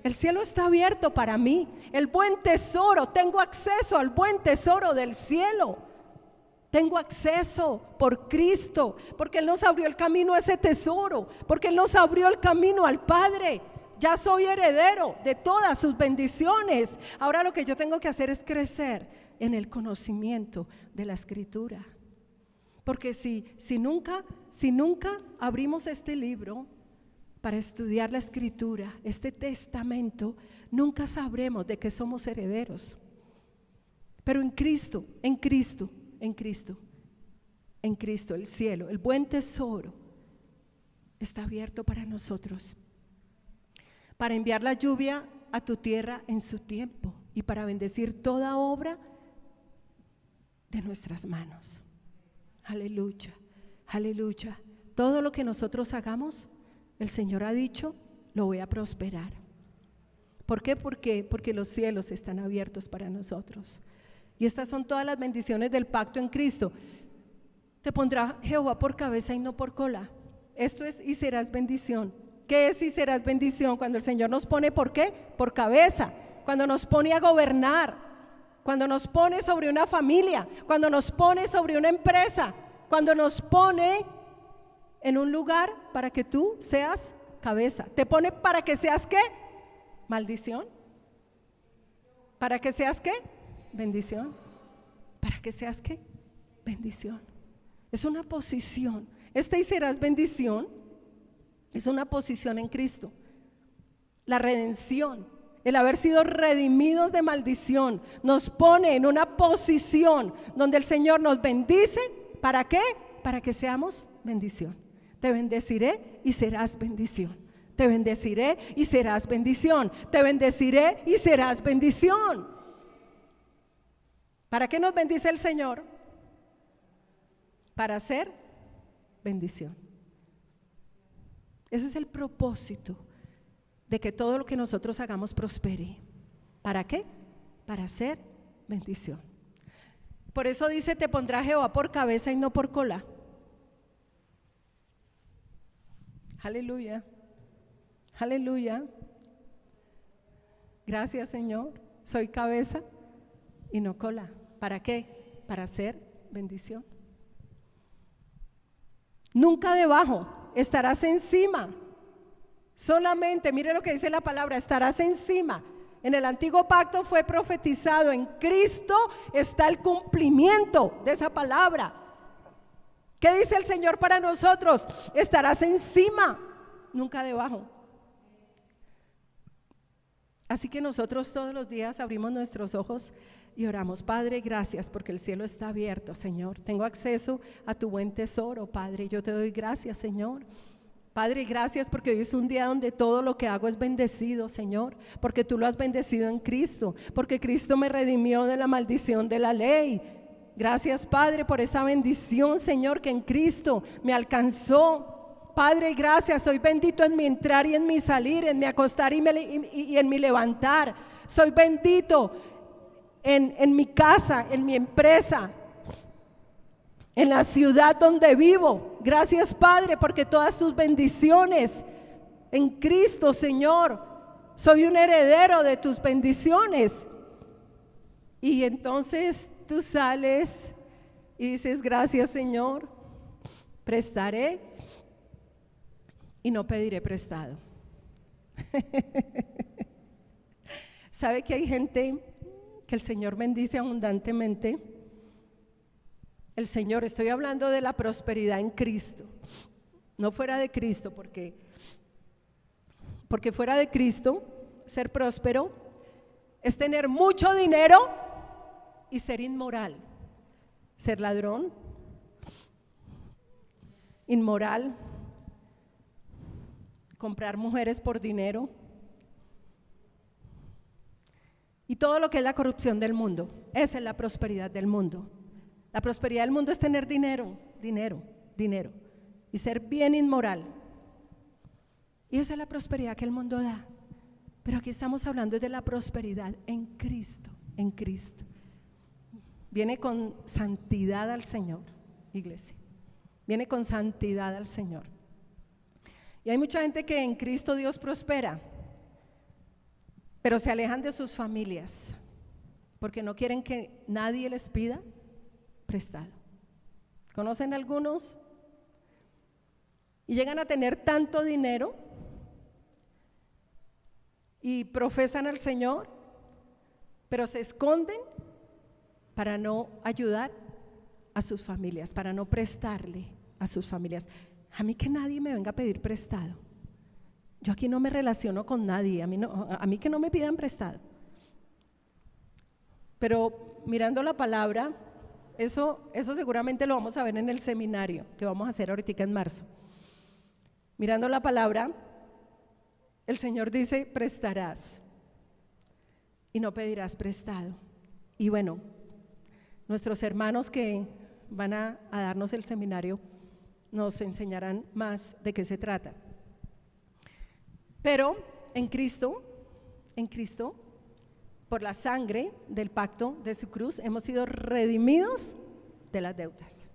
El cielo está abierto para mí. El buen tesoro, tengo acceso al buen tesoro del cielo. Tengo acceso por Cristo, porque Él nos abrió el camino a ese tesoro, porque Él nos abrió el camino al Padre. Ya soy heredero de todas sus bendiciones. Ahora lo que yo tengo que hacer es crecer en el conocimiento de la Escritura. Porque si nunca abrimos este libro para estudiar la Escritura, este testamento, nunca sabremos de qué somos herederos. Pero en Cristo, el cielo, el buen tesoro está abierto para nosotros, para enviar la lluvia a tu tierra en su tiempo y para bendecir toda obra de nuestras manos. Aleluya, aleluya. Todo lo que nosotros hagamos, el Señor ha dicho, lo voy a prosperar. ¿Por qué? Porque los cielos están abiertos para nosotros. Y estas son todas las bendiciones del pacto en Cristo. Te pondrá Jehová por cabeza y no por cola. Esto es y serás bendición. ¿Qué es y serás bendición? Cuando el Señor nos pone, ¿por qué? Por cabeza. Cuando nos pone a gobernar, cuando nos pone sobre una familia, cuando nos pone sobre una empresa, cuando nos pone en un lugar para que tú seas cabeza. ¿Te pone para que seas qué? Maldición. ¿Para que seas qué? Bendición. ¿Para que seas qué? Bendición. Es una posición. Y serás bendición es una posición en Cristo. La redención, el haber sido redimidos de maldición, nos pone en una posición donde el Señor nos bendice. ¿Para qué? Para que seamos bendición. Te bendeciré y serás bendición. Te bendeciré y serás bendición. Te bendeciré y serás bendición. ¿Para qué nos bendice el Señor? Para hacer bendición. Ese es el propósito de que todo lo que nosotros hagamos prospere. ¿Para qué? Para hacer bendición. Por eso dice, te pondrá Jehová por cabeza y no por cola. Aleluya, aleluya. Gracias, Señor. Soy cabeza y no cola. ¿Para qué? Para hacer bendición. Nunca debajo, estarás encima. Solamente, mire lo que dice la palabra, estarás encima. En el antiguo pacto fue profetizado, en Cristo está el cumplimiento de esa palabra. ¿Qué dice el Señor para nosotros? Estarás encima, nunca debajo. Así que nosotros todos los días abrimos nuestros ojos y oramos. Padre, gracias porque el cielo está abierto, Señor. Tengo acceso a tu buen tesoro, Padre. Yo te doy gracias, Señor. Padre, gracias porque hoy es un día donde todo lo que hago es bendecido, Señor, porque tú lo has bendecido en Cristo, porque Cristo me redimió de la maldición de la ley. Gracias, Padre, por esa bendición, Señor, que en Cristo me alcanzó. Padre, gracias, soy bendito en mi entrar y en mi salir, en mi acostar y en mi levantar. Soy bendito en mi casa, en mi empresa, en la ciudad donde vivo. Gracias, Padre, porque todas tus bendiciones en Cristo, Señor, soy un heredero de tus bendiciones. Y entonces tú sales y dices, gracias, Señor, prestaré y no pediré prestado. ¿Sabe que hay gente que el Señor bendice abundantemente? El Señor, estoy hablando de la prosperidad en Cristo, no fuera de Cristo, porque fuera de Cristo, ser próspero es tener mucho dinero y ser inmoral, ser ladrón, inmoral, comprar mujeres por dinero y todo lo que es la corrupción del mundo. Esa es la prosperidad del mundo. La prosperidad del mundo es tener dinero y ser bien inmoral. Y esa es la prosperidad que el mundo da. Pero aquí estamos hablando de la prosperidad en Cristo, en Cristo. Viene con santidad al Señor, iglesia. Viene con santidad al Señor. Y hay mucha gente que en Cristo Dios prospera, pero se alejan de sus familias porque no quieren que nadie les pida prestado. ¿Conocen algunos? Y llegan a tener tanto dinero y profesan al Señor, pero se esconden para no ayudar a sus familias, para no prestarle a sus familias. A mí que nadie me venga a pedir prestado. Yo aquí no me relaciono con nadie, a mí que no me pidan prestado. Pero mirando la palabra, eso seguramente lo vamos a ver en el seminario que vamos a hacer ahorita en marzo. Mirando la palabra, el Señor dice: prestarás y no pedirás prestado. Y bueno, nuestros hermanos que van a darnos el seminario nos enseñarán más de qué se trata. Pero en Cristo, por la sangre del pacto de su cruz, hemos sido redimidos de las deudas.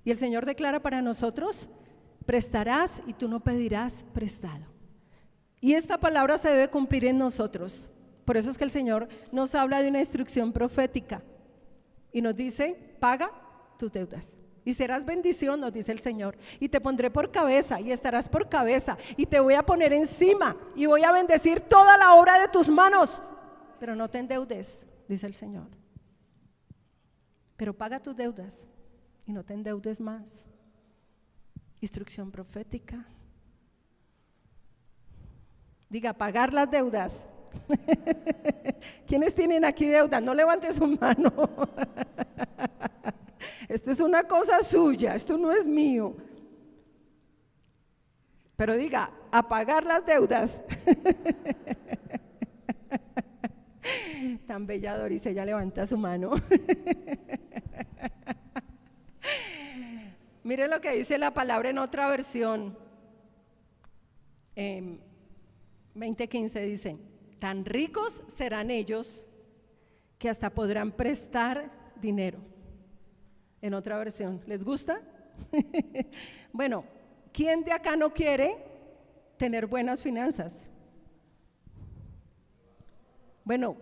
Y el Señor declara para nosotros: prestarás y tú no pedirás prestado. Y esta palabra se debe cumplir en nosotros. Por eso es que el Señor nos habla de una instrucción profética y nos dice: paga tus deudas y serás bendición, nos dice el Señor, y te pondré por cabeza y estarás por cabeza y te voy a poner encima y voy a bendecir toda la obra de tus manos, pero no te endeudes, dice el Señor. Pero paga tus deudas y no te endeudes más. Instrucción profética. Diga: pagar las deudas. ¿Quiénes tienen aquí deudas? No levante su mano. Esto es una cosa suya, esto no es mío. Pero diga: a pagar las deudas. Tan bella Doris, ella levanta su mano. Mire lo que dice la palabra en otra versión. 20:15 dice: tan ricos serán ellos que hasta podrán prestar dinero. En otra versión, ¿les gusta? Bueno, ¿quién de acá no quiere tener buenas finanzas? Bueno,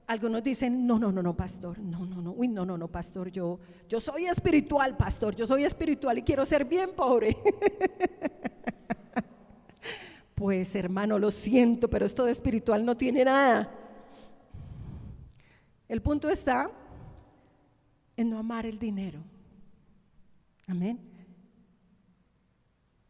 algunos dicen: no, pastor, no, pastor, yo soy espiritual, pastor, yo soy espiritual y quiero ser bien pobre. Pues hermano, lo siento, pero esto de espiritual no tiene nada. El punto está en no amar el dinero. Amén.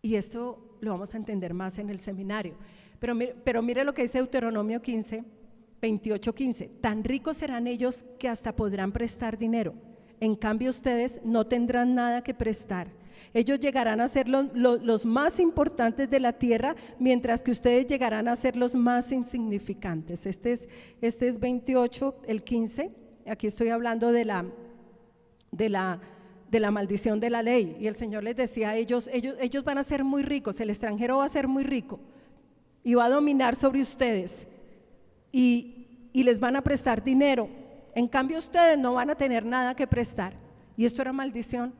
Y esto lo vamos a entender más en el seminario. Pero mire lo que dice Deuteronomio 28:15: tan ricos serán ellos que hasta podrán prestar dinero. En cambio ustedes no tendrán nada que prestar. Ellos llegarán a ser los más importantes de la tierra, mientras que ustedes llegarán a ser los más insignificantes. Este es 28, el 15. Aquí estoy hablando de la maldición de la ley. Y el Señor les decía a ellos van a ser muy ricos, el extranjero va a ser muy rico y va a dominar sobre ustedes y les van a prestar dinero. En cambio ustedes no van a tener nada que prestar. Y esto era maldición,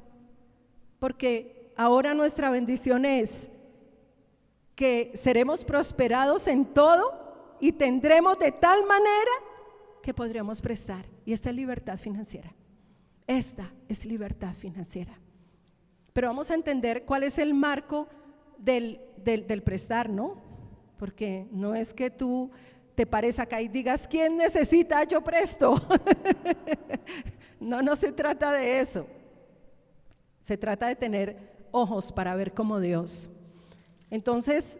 porque ahora nuestra bendición es que seremos prosperados en todo y tendremos de tal manera que podremos prestar. Y esta es libertad financiera. Esta es libertad financiera. Pero vamos a entender cuál es el marco del prestar, ¿no? Porque no es que tú te pares acá y digas: ¿quién necesita? Yo presto. No se trata de eso. Se trata de tener ojos para ver como Dios. Entonces,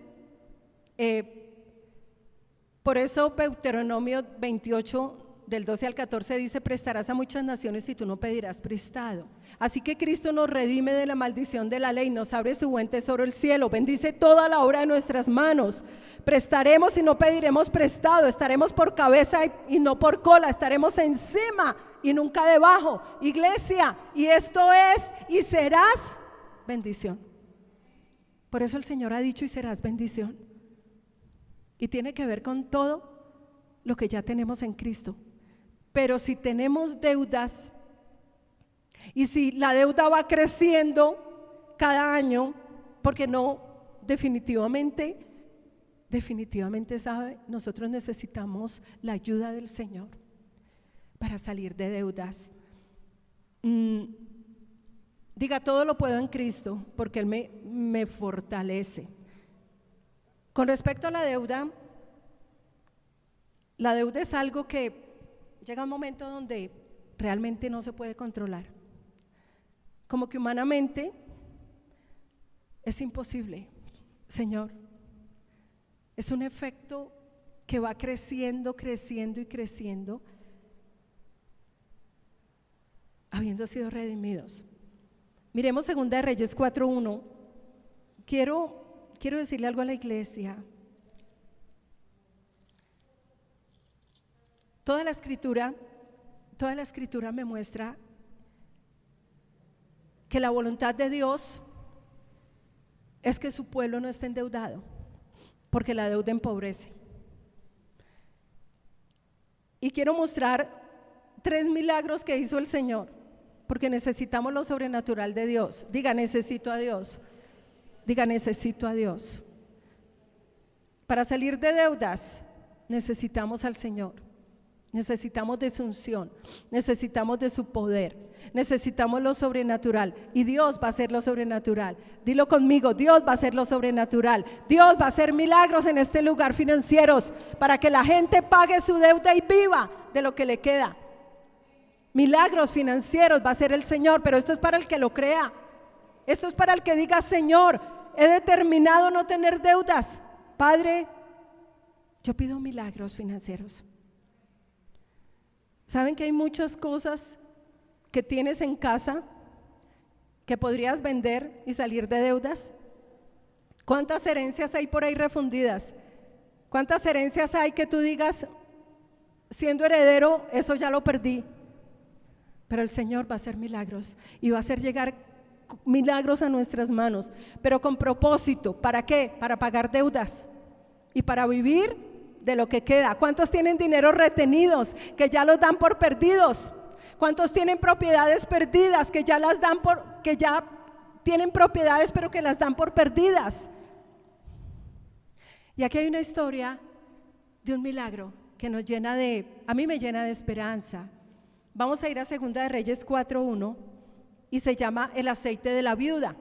por eso Deuteronomio 28 del 12 al 14 dice: prestarás a muchas naciones y tú no pedirás prestado. Así que Cristo nos redime de la maldición de la ley, nos abre su buen tesoro el cielo, bendice toda la obra de nuestras manos. Prestaremos y no pediremos prestado, estaremos por cabeza y no por cola, estaremos encima y nunca debajo. Iglesia, y esto es y serás bendición. Por eso el Señor ha dicho: y serás bendición. Y tiene que ver con todo lo que ya tenemos en Cristo. Pero si tenemos deudas y si la deuda va creciendo cada año, porque no, definitivamente sabe, nosotros necesitamos la ayuda del Señor para salir de deudas. Diga: todo lo puedo en Cristo, porque Él me fortalece. Con respecto a la deuda es algo que llega un momento donde realmente no se puede controlar. Como que humanamente es imposible, Señor. Es un efecto que va creciendo, creciendo y creciendo, habiendo sido redimidos. Miremos 2 de Reyes 4:1. Quiero decirle algo a la iglesia. Toda la escritura me muestra que la voluntad de Dios es que su pueblo no esté endeudado, porque la deuda empobrece. Y quiero mostrar 3 milagros que hizo el Señor, porque necesitamos lo sobrenatural de Dios. Diga, necesito a Dios. Diga, necesito a Dios. Para salir de deudas necesitamos al Señor. Necesitamos de su unción, necesitamos de su poder, necesitamos lo sobrenatural, y Dios va a hacer lo sobrenatural. Dilo conmigo, Dios va a hacer lo sobrenatural. Dios va a hacer milagros en este lugar financieros para que la gente pague su deuda y viva de lo que le queda. Milagros financieros va a hacer el Señor, pero esto es para el que lo crea. Esto es para el que diga, Señor, he determinado no tener deudas. Padre, yo pido milagros financieros. ¿Saben que hay muchas cosas que tienes en casa que podrías vender y salir de deudas? ¿Cuántas herencias hay por ahí refundidas? ¿Cuántas herencias hay que tú digas, siendo heredero, eso ya lo perdí? Pero el Señor va a hacer milagros y va a hacer llegar milagros a nuestras manos, pero con propósito. ¿Para qué? Para pagar deudas y para vivir de lo que queda. ¿Cuántos tienen dinero retenidos que ya los dan por perdidos? ¿Cuántos tienen propiedades perdidas que ya las dan que ya tienen propiedades pero que las dan por perdidas? Y aquí hay una historia de un milagro que nos llena a mí me llena de esperanza. Vamos a ir a 2 de Reyes 4:1 y se llama el aceite de la viuda.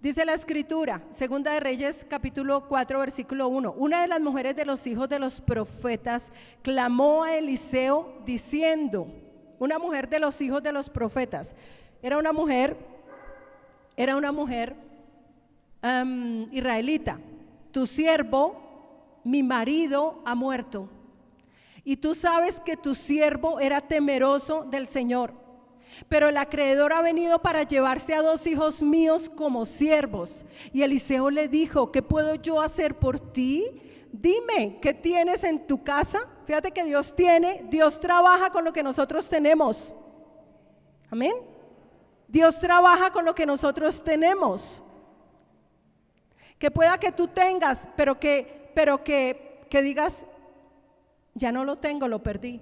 Dice la escritura, 2 de Reyes capítulo 4 versículo 1: una de las mujeres de los hijos de los profetas clamó a Eliseo diciendo, una mujer de los hijos de los profetas, era una mujer israelita. Tu siervo, mi marido, ha muerto, y tú sabes que tu siervo era temeroso del Señor. Pero el acreedor ha venido para llevarse a 2 hijos míos como siervos. Y Eliseo le dijo, ¿qué puedo yo hacer por ti? Dime, ¿qué tienes en tu casa? Fíjate que Dios trabaja con lo que nosotros tenemos. Amén. Dios trabaja con lo que nosotros tenemos. Que pueda que tú tengas, pero que digas, ya no lo tengo, lo perdí.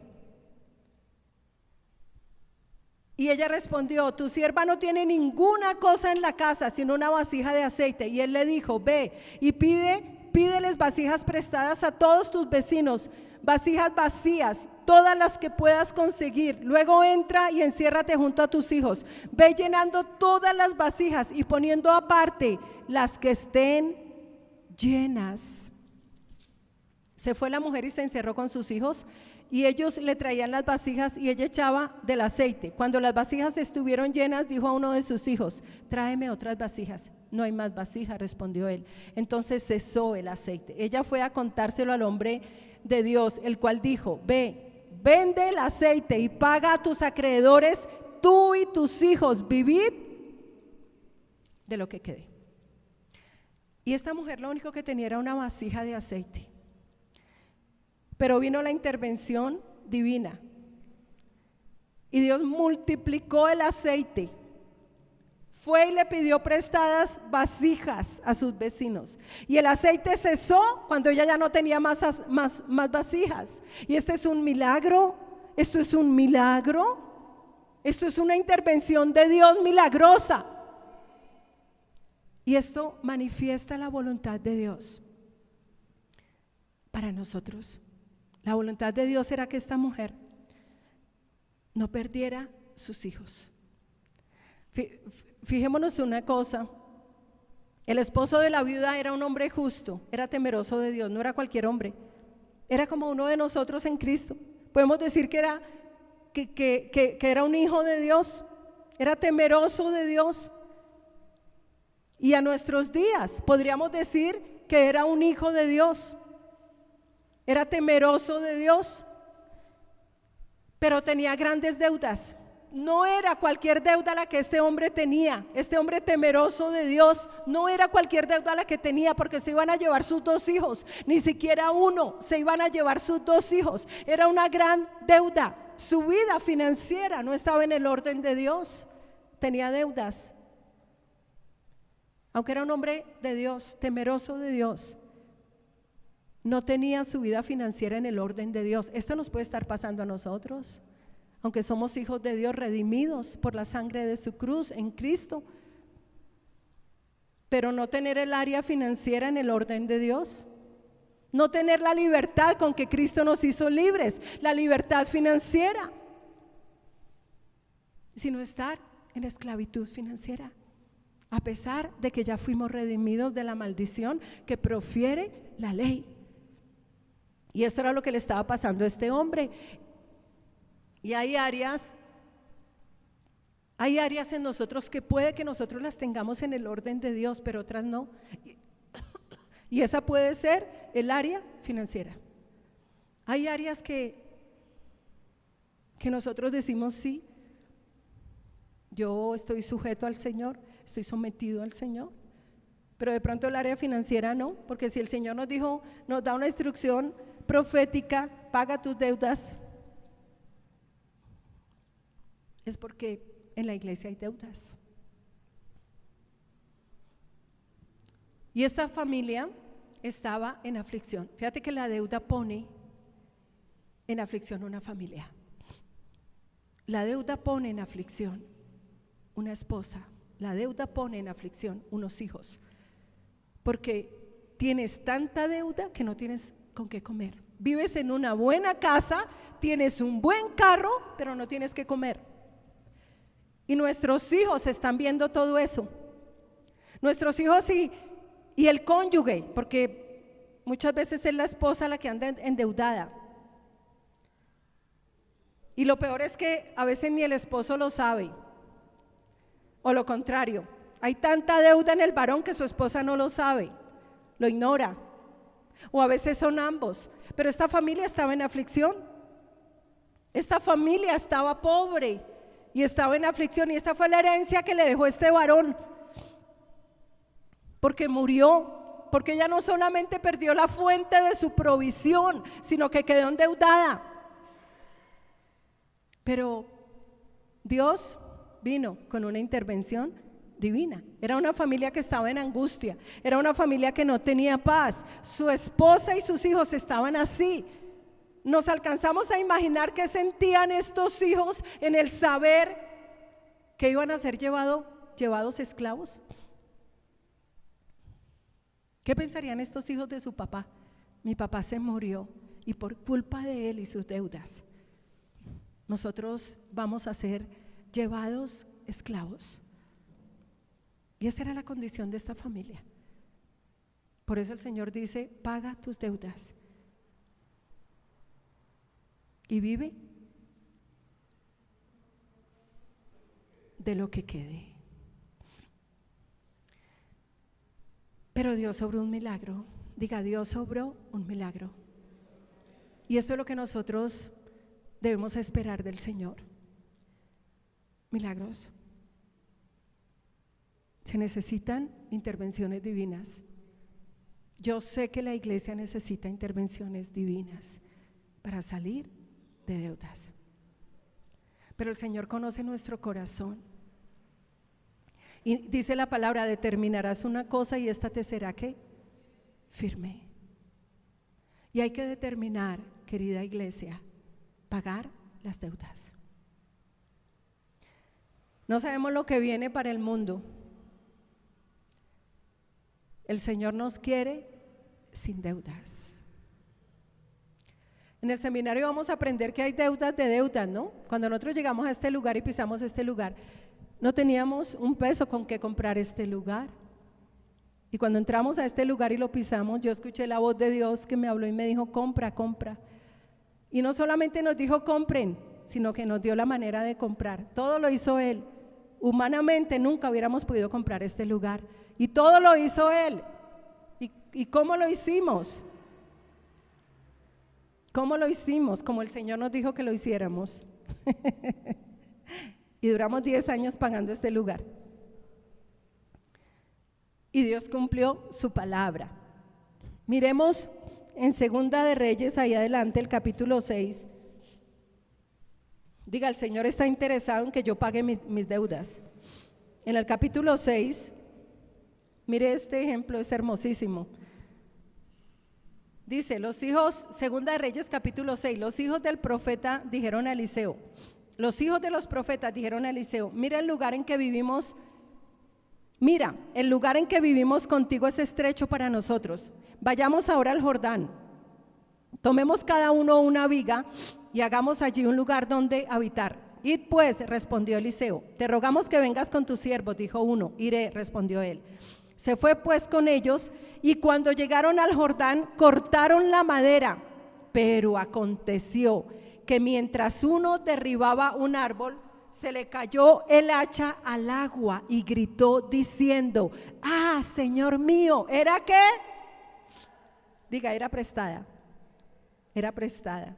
Y ella respondió, tu sierva no tiene ninguna cosa en la casa sino una vasija de aceite. Y él le dijo, ve y pídeles vasijas prestadas a todos tus vecinos, vasijas vacías, todas las que puedas conseguir. Luego entra y enciérrate junto a tus hijos. Ve llenando todas las vasijas y poniendo aparte las que estén llenas. Se fue la mujer y se encerró con sus hijos. Y ellos le traían las vasijas y ella echaba del aceite. Cuando las vasijas estuvieron llenas, dijo a uno de sus hijos, tráeme otras vasijas. No hay más vasijas, respondió él. Entonces cesó el aceite. Ella fue a contárselo al hombre de Dios, el cual dijo, ve, vende el aceite y paga a tus acreedores, tú y tus hijos, vivid de lo que quede. Y esta mujer lo único que tenía era una vasija de aceite. Pero vino la intervención divina y Dios multiplicó el aceite. Fue y le pidió prestadas vasijas a sus vecinos. Y el aceite cesó cuando ella ya no tenía más vasijas. Y este es un milagro. Esto es un milagro. Esto es una intervención de Dios milagrosa. Y esto manifiesta la voluntad de Dios para nosotros. La voluntad de Dios era que esta mujer no perdiera sus hijos. Fijémonos una cosa, el esposo de la viuda era un hombre justo, era temeroso de Dios, no era cualquier hombre, era como uno de nosotros en Cristo. Podemos decir que que era un hijo de Dios, era temeroso de Dios. Y a nuestros días podríamos decir que era un hijo de Dios, era temeroso de Dios, pero tenía grandes deudas. No era cualquier deuda la que este hombre tenía. Este hombre temeroso de Dios, no era cualquier deuda la que tenía, porque se iban a llevar sus 2 hijos, ni siquiera uno, se iban a llevar sus 2 hijos. Era una gran deuda. Su vida financiera no estaba en el orden de Dios, tenía deudas. Aunque era un hombre de Dios, temeroso de Dios, no tenía su vida financiera en el orden de Dios. Esto nos puede estar pasando a nosotros, aunque somos hijos de Dios, redimidos por la sangre de su cruz en Cristo, pero no tener el área financiera en el orden de Dios, no tener la libertad con que Cristo nos hizo libres, la libertad financiera, sino estar en esclavitud financiera, a pesar de que ya fuimos redimidos de la maldición que profiere la ley. Y esto era lo que le estaba pasando a este hombre. Y hay áreas en nosotros que puede que nosotros las tengamos en el orden de Dios, pero otras no. Y esa puede ser el área financiera. Hay áreas que nosotros decimos sí, yo estoy sujeto al Señor, estoy sometido al Señor, pero de pronto el área financiera no, porque si el Señor nos da una instrucción profética, paga tus deudas, es porque en la iglesia hay deudas. Y esta familia estaba en aflicción. Fíjate que la deuda pone en aflicción una familia. La deuda pone en aflicción una esposa. La deuda pone en aflicción unos hijos. Porque tienes tanta deuda que no tienes con qué comer. Vives en una buena casa, tienes un buen carro, pero no tienes que comer. Y nuestros hijos están viendo todo eso. Nuestros hijos y el cónyuge, porque muchas veces es la esposa la que anda endeudada. Y lo peor es que a veces ni el esposo lo sabe, o lo contrario, hay tanta deuda en el varón que su esposa no lo sabe, lo ignora, o a veces son ambos. Pero esta familia estaba en aflicción, esta familia estaba pobre y estaba en aflicción, y esta fue la herencia que le dejó este varón, porque murió, porque ella no solamente perdió la fuente de su provisión, sino que quedó endeudada. Pero Dios vino con una intervención divina. Era una familia que estaba en angustia, era una familia que no tenía paz, su esposa y sus hijos estaban así. Nos alcanzamos a imaginar qué sentían estos hijos en el saber que iban a ser llevados esclavos. ¿Qué pensarían estos hijos de su papá? Mi papá se murió y por culpa de él y sus deudas, nosotros vamos a ser llevados esclavos. Y esa era la condición de esta familia. Por eso el Señor dice: paga tus deudas y vive de lo que quede. Pero Dios obró un milagro. Diga: Dios obró un milagro. Y esto es lo que nosotros debemos esperar del Señor. Milagros. Se necesitan intervenciones divinas. Yo sé que la iglesia necesita intervenciones divinas para salir de deudas. Pero el Señor conoce nuestro corazón. Y dice la palabra: determinarás una cosa y esta te será ¿qué? Firme. Y hay que determinar, querida iglesia, pagar las deudas. No sabemos lo que viene para el mundo. El Señor nos quiere sin deudas. En el seminario vamos a aprender que hay deudas de deudas, ¿no? Cuando nosotros llegamos a este lugar y pisamos este lugar, no teníamos un peso con que comprar este lugar. Y cuando entramos a este lugar y lo pisamos, yo escuché la voz de Dios que me habló y me dijo: compra, compra. Y no solamente nos dijo compren, sino que nos dio la manera de comprar. Todo lo hizo Él. Humanamente nunca hubiéramos podido comprar este lugar. Y todo lo hizo Él. ¿Y cómo lo hicimos? ¿Cómo lo hicimos? Como el Señor nos dijo que lo hiciéramos. Y duramos 10 años pagando este lugar. Y Dios cumplió su palabra. Miremos en Segunda de Reyes, ahí adelante, el capítulo 6. Diga, el Señor está interesado en que yo pague mis deudas. En el capítulo 6, mire este ejemplo, es hermosísimo. Dice, los hijos, Segunda de Reyes capítulo 6, los hijos del profeta dijeron a Eliseo, los hijos de los profetas dijeron a Eliseo, mira el lugar en que vivimos contigo es estrecho para nosotros. Vayamos ahora al Jordán, tomemos cada uno una viga y hagamos allí un lugar donde habitar. Id pues, respondió Eliseo, te rogamos que vengas con tus siervos, dijo uno. Iré, respondió él. Se fue pues con ellos y cuando llegaron al Jordán cortaron la madera, pero aconteció que mientras uno derribaba un árbol, se le cayó el hacha al agua y gritó diciendo, ah, Señor mío, ¿era qué? Diga, era prestada. Era prestada.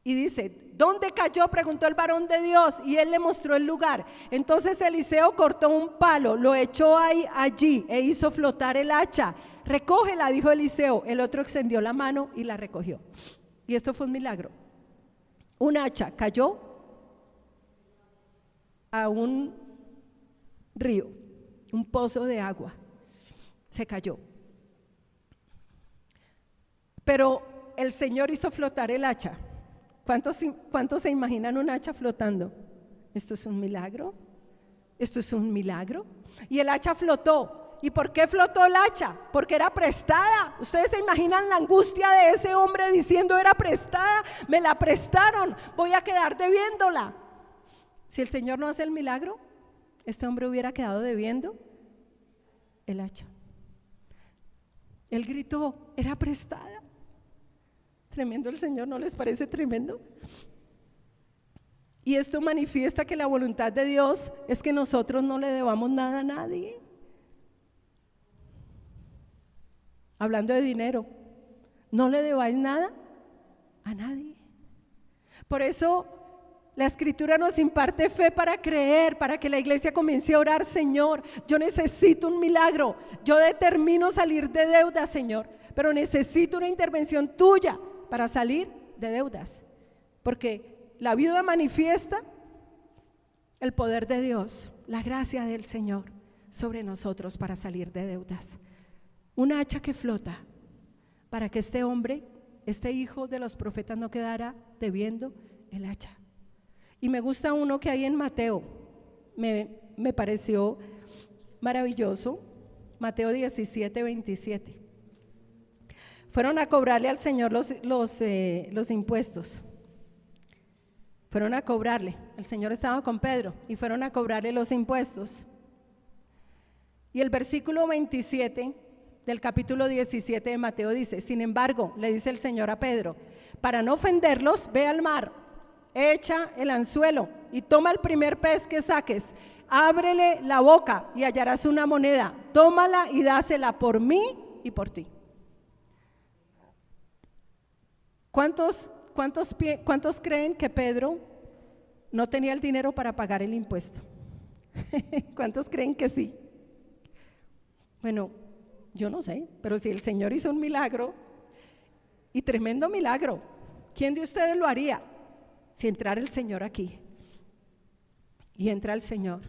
Y dice, ¿dónde cayó?, preguntó el varón de Dios, y él le mostró el lugar. Entonces Eliseo cortó un palo, lo echó allí e hizo flotar el hacha. Recógela, dijo Eliseo. El otro extendió la mano y la recogió. Y esto fue un milagro. Un hacha cayó a un río, un pozo de agua. Se cayó. Pero el Señor hizo flotar el hacha. ¿Cuántos se imaginan un hacha flotando? ¿Esto es un milagro? ¿Esto es un milagro? Y el hacha flotó. ¿Y por qué flotó el hacha? Porque era prestada. ¿Ustedes se imaginan la angustia de ese hombre diciendo era prestada? Me la prestaron, voy a quedar debiéndola. Si el Señor no hace el milagro, este hombre hubiera quedado debiendo el hacha. Él gritó, era prestada. Tremendo el Señor, ¿no les parece tremendo? Y esto manifiesta que la voluntad de Dios es que nosotros no le debamos nada a nadie. Hablando de dinero, no le debáis nada a nadie. Por eso la Escritura nos imparte fe para creer, para que la iglesia comience a orar, Señor, yo necesito un milagro, yo determino salir de deuda, Señor, pero necesito una intervención tuya para salir de deudas, porque la viuda manifiesta el poder de Dios, la gracia del Señor sobre nosotros para salir de deudas. Un hacha que flota para que este hombre, este hijo de los profetas, no quedara debiendo el hacha. Y me gusta uno que hay en Mateo, me pareció maravilloso, Mateo 17, 27. Fueron a cobrarle al Señor los impuestos. Fueron a cobrarle. El Señor estaba con Pedro y fueron a cobrarle los impuestos. Y el versículo 27 del capítulo 17 de Mateo dice: sin embargo, le dice el Señor a Pedro, para no ofenderlos, ve al mar, echa el anzuelo y toma el primer pez que saques, ábrele la boca y hallarás una moneda, tómala y dásela por mí y por ti. ¿Cuántos creen que Pedro no tenía el dinero para pagar el impuesto? ¿Cuántos creen que sí? Bueno, yo no sé, pero si el Señor hizo un milagro, y tremendo milagro, ¿quién de ustedes lo haría? Si entrara el Señor aquí, y entra el Señor,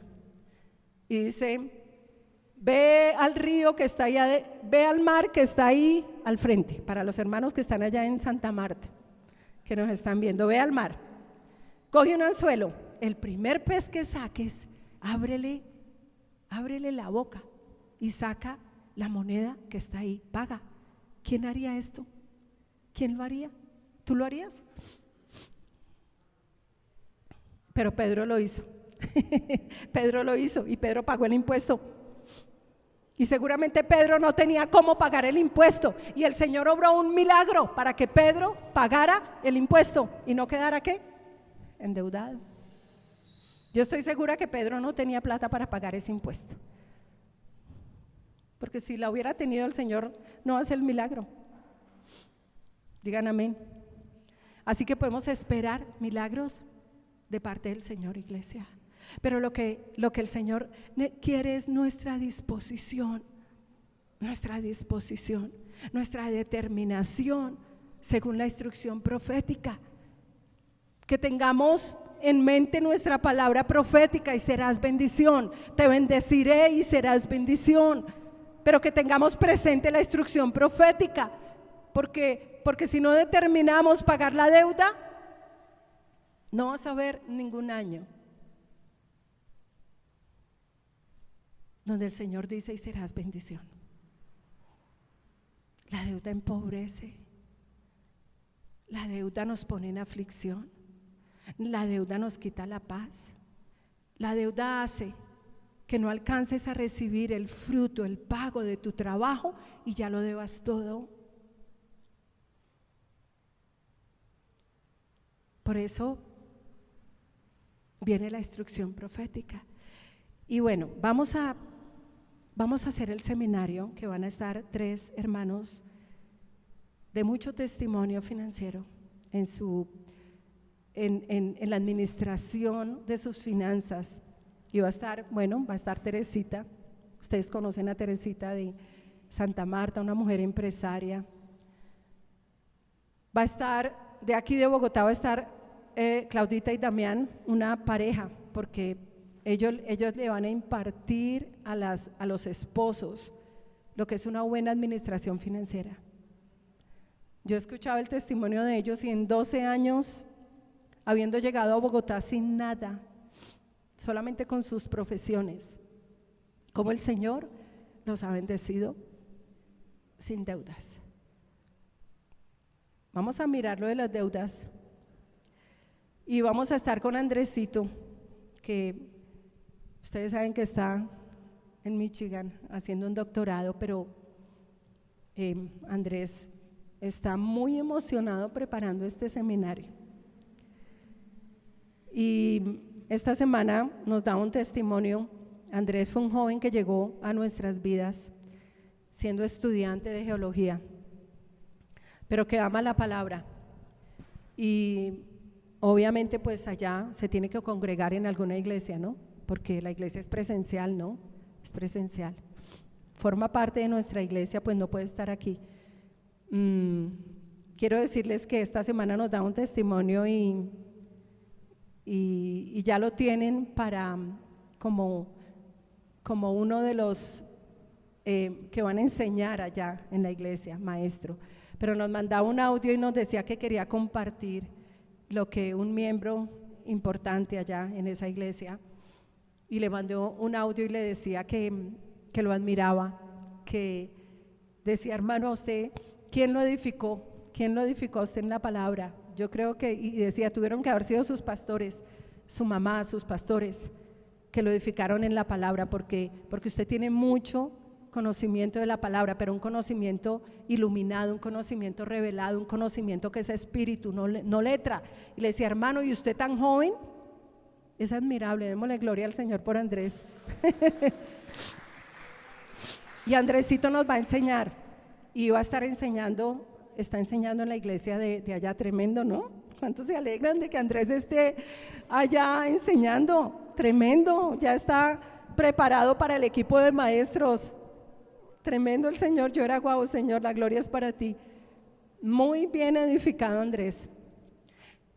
y dice, ve al río que está allá, ve al mar que está ahí al frente, para los hermanos que están allá en Santa Marta, que nos están viendo, ve al mar, coge un anzuelo, el primer pez que saques, ábrele la boca y saca la moneda que está ahí, paga. ¿Quién haría esto? ¿Quién lo haría? ¿Tú lo harías? Pero Pedro lo hizo. Pedro lo hizo y Pedro pagó el impuesto. Y seguramente Pedro no tenía cómo pagar el impuesto, y el Señor obró un milagro para que Pedro pagara el impuesto y no quedara ¿qué? endeudado. Yo estoy segura que Pedro no tenía plata para pagar ese impuesto, porque si la hubiera tenido, el Señor no hace el milagro. Digan amén. Así que podemos esperar milagros de parte del Señor, iglesia. Pero lo que el Señor quiere es nuestra disposición, nuestra determinación, según la instrucción profética. Que tengamos en mente nuestra palabra profética: y serás bendición, te bendeciré y serás bendición. Pero que tengamos presente la instrucción profética, porque si no determinamos pagar la deuda, no vas a ver ningún año donde el Señor dice: y serás bendición. La deuda empobrece, la deuda nos pone en aflicción, la deuda nos quita la paz, la deuda hace que no alcances a recibir el fruto, el pago de tu trabajo y ya lo debas todo. Por eso viene la instrucción profética. Y bueno, vamos a hacer el seminario, que van a estar 3 hermanos de mucho testimonio financiero en la administración de sus finanzas. Y va a estar Teresita. Ustedes conocen a Teresita de Santa Marta, una mujer empresaria. Va a estar de aquí de Bogotá, va a estar Claudita y Damián, una pareja, porque ellos le van a impartir a los esposos lo que es una buena administración financiera. Yo he escuchado el testimonio de ellos, y en 12 años, habiendo llegado a Bogotá sin nada, solamente con sus profesiones, como el Señor los ha bendecido sin deudas. Vamos a mirar lo de las deudas, y vamos a estar con Andresito, que ustedes saben que está en Michigan haciendo un doctorado, pero Andrés está muy emocionado preparando este seminario. Y esta semana nos da un testimonio. Andrés fue un joven que llegó a nuestras vidas siendo estudiante de geología, pero que ama la palabra, y obviamente pues allá se tiene que congregar en alguna iglesia, ¿no? Porque la iglesia es presencial, ¿no? Es presencial. Forma parte de nuestra iglesia, pues no puede estar aquí. Quiero decirles que esta semana nos da un testimonio y ya lo tienen para como uno de los que van a enseñar allá en la iglesia, maestro. Pero nos mandaba un audio y nos decía que quería compartir lo que un miembro importante allá en esa iglesia, y le mandó un audio y le decía que lo admiraba, que decía: hermano, a usted, ¿quién lo edificó? ¿Quién lo edificó a usted en la palabra? Yo creo que, y decía, tuvieron que haber sido sus pastores, su mamá, sus pastores, que lo edificaron en la palabra, porque usted tiene mucho conocimiento de la palabra, pero un conocimiento iluminado, un conocimiento revelado, un conocimiento que es espíritu, no letra. Y le decía: hermano, ¿y usted tan joven? Es admirable. Démosle gloria al Señor por Andrés. Y Andresito nos va a enseñar, y va a estar enseñando, está enseñando en la iglesia de allá. Tremendo, ¿no? ¿Cuántos se alegran de que Andrés esté allá enseñando? Tremendo, ya está preparado para el equipo de maestros. Tremendo el Señor. Yo era: guau, Señor, la gloria es para ti. Muy bien edificado Andrés.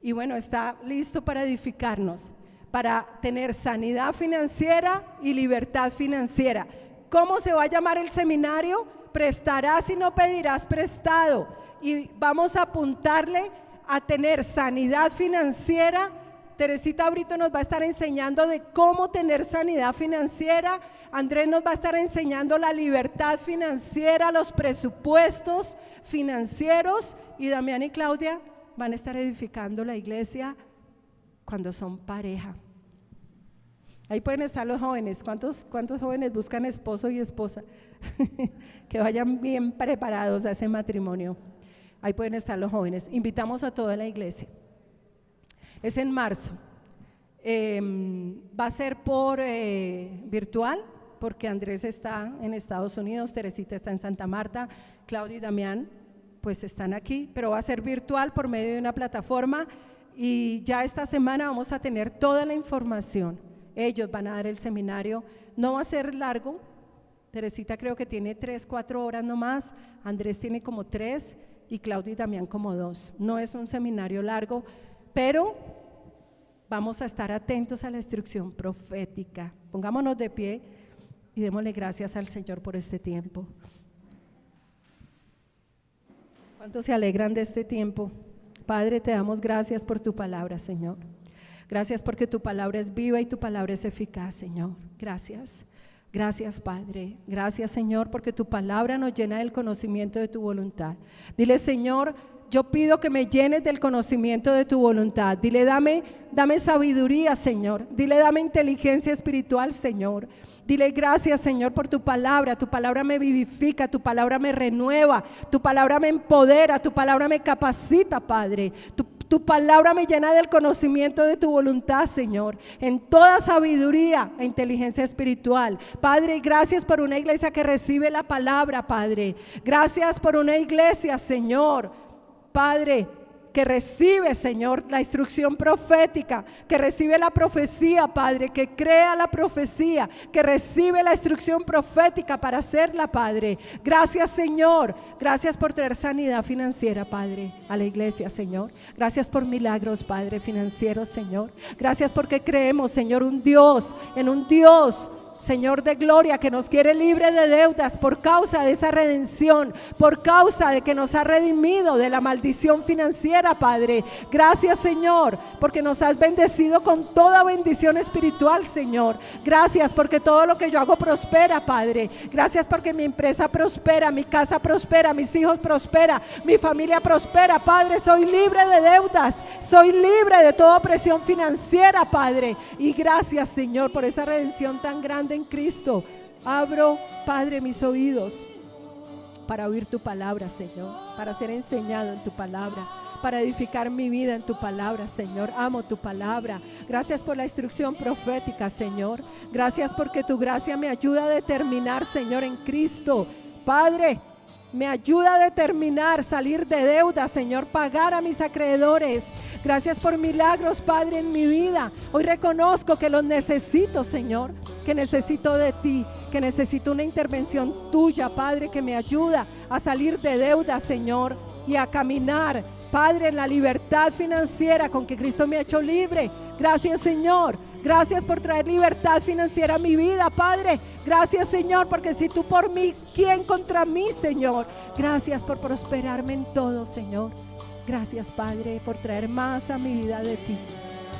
Y bueno, está listo para edificarnos, para tener sanidad financiera y libertad financiera. ¿Cómo se va a llamar el seminario? Prestarás y no pedirás prestado. Y vamos a apuntarle a tener sanidad financiera. Teresita ahorita nos va a estar enseñando de cómo tener sanidad financiera. Andrés nos va a estar enseñando la libertad financiera, los presupuestos financieros, y Damián y Claudia van a estar edificando la iglesia cuando son pareja. Ahí pueden estar los jóvenes. ¿Cuántos jóvenes buscan esposo y esposa? Que vayan bien preparados a ese matrimonio. Ahí pueden estar los jóvenes. Invitamos a toda la iglesia. Es en marzo. Va a ser por virtual, porque Andrés está en Estados Unidos, Teresita está en Santa Marta, Claudia y Damián pues están aquí, pero va a ser virtual por medio de una plataforma, y ya esta semana vamos a tener toda la información. Ellos van a dar el seminario, no va a ser largo. Teresita creo que tiene 3-4 horas nomás, Andrés tiene como 3 y Claudia y Damián como 2. No es un seminario largo, pero vamos a estar atentos a la instrucción profética. Pongámonos de pie y démosle gracias al Señor por este tiempo. ¿Cuántos se alegran de este tiempo? Padre, te damos gracias por tu palabra, Señor. Gracias porque tu palabra es viva y tu palabra es eficaz, Señor. Gracias. Gracias, Padre. Gracias, Señor, porque tu palabra nos llena del conocimiento de tu voluntad. Dile, Señor, yo pido que me llenes del conocimiento de tu voluntad. Dile, dame sabiduría, Señor. Dile, dame inteligencia espiritual, Señor. Dile gracias, Señor, por tu palabra me vivifica, tu palabra me renueva, tu palabra me empodera, tu palabra me capacita, Padre. Tu palabra me llena del conocimiento de tu voluntad, Señor, en toda sabiduría e inteligencia espiritual. Padre, gracias por una iglesia que recibe la palabra, Padre. Gracias por una iglesia, Señor, Padre, que recibe, Señor, la instrucción profética, que recibe la profecía, Padre, que crea la profecía, que recibe la instrucción profética para hacerla, Padre. Gracias, Señor. Gracias por traer sanidad financiera, Padre, a la iglesia, Señor. Gracias por milagros, Padre, financieros, Señor. Gracias porque creemos, Señor, en un Dios, Señor de gloria, que nos quiere libre de deudas por causa de esa redención, por causa de que nos ha redimido de la maldición financiera, Padre. Gracias, Señor, porque nos has bendecido con toda bendición espiritual, Señor. Gracias porque todo lo que yo hago prospera, Padre. Gracias porque mi empresa prospera, mi casa prospera, mis hijos prospera, mi familia prospera, Padre. Soy libre de deudas, soy libre de toda opresión financiera, Padre. Y gracias, Señor, por esa redención tan grande en Cristo. Abro, Padre, mis oídos para oír tu palabra, Señor, para ser enseñado en tu palabra, para edificar mi vida en tu palabra, Señor. Amo tu palabra. Gracias por la instrucción profética, Señor. Gracias porque tu gracia me ayuda a determinar, Señor, en Cristo. Padre, me ayuda a determinar salir de deuda, Señor, pagar a mis acreedores. Gracias por milagros, Padre, en mi vida. Hoy reconozco que los necesito, Señor, que necesito de ti, que necesito una intervención tuya, Padre, que me ayuda a salir de deuda, Señor, y a caminar, Padre, en la libertad financiera con que Cristo me ha hecho libre. Gracias, Señor. Gracias por traer libertad financiera a mi vida, Padre. Gracias, Señor, porque si tú por mí, ¿quién contra mí, Señor? Gracias por prosperarme en todo, Señor. Gracias, Padre, por traer más a mi vida de ti.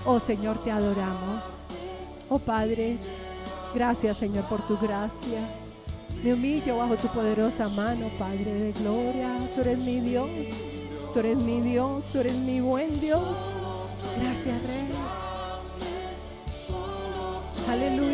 Oh, Señor, te adoramos. Oh, Padre, gracias, Señor, por tu gracia. Me humillo bajo tu poderosa mano, Padre de gloria. Tú eres mi Dios, tú eres mi Dios, tú eres mi buen Dios. Gracias, Rey. Aleluya.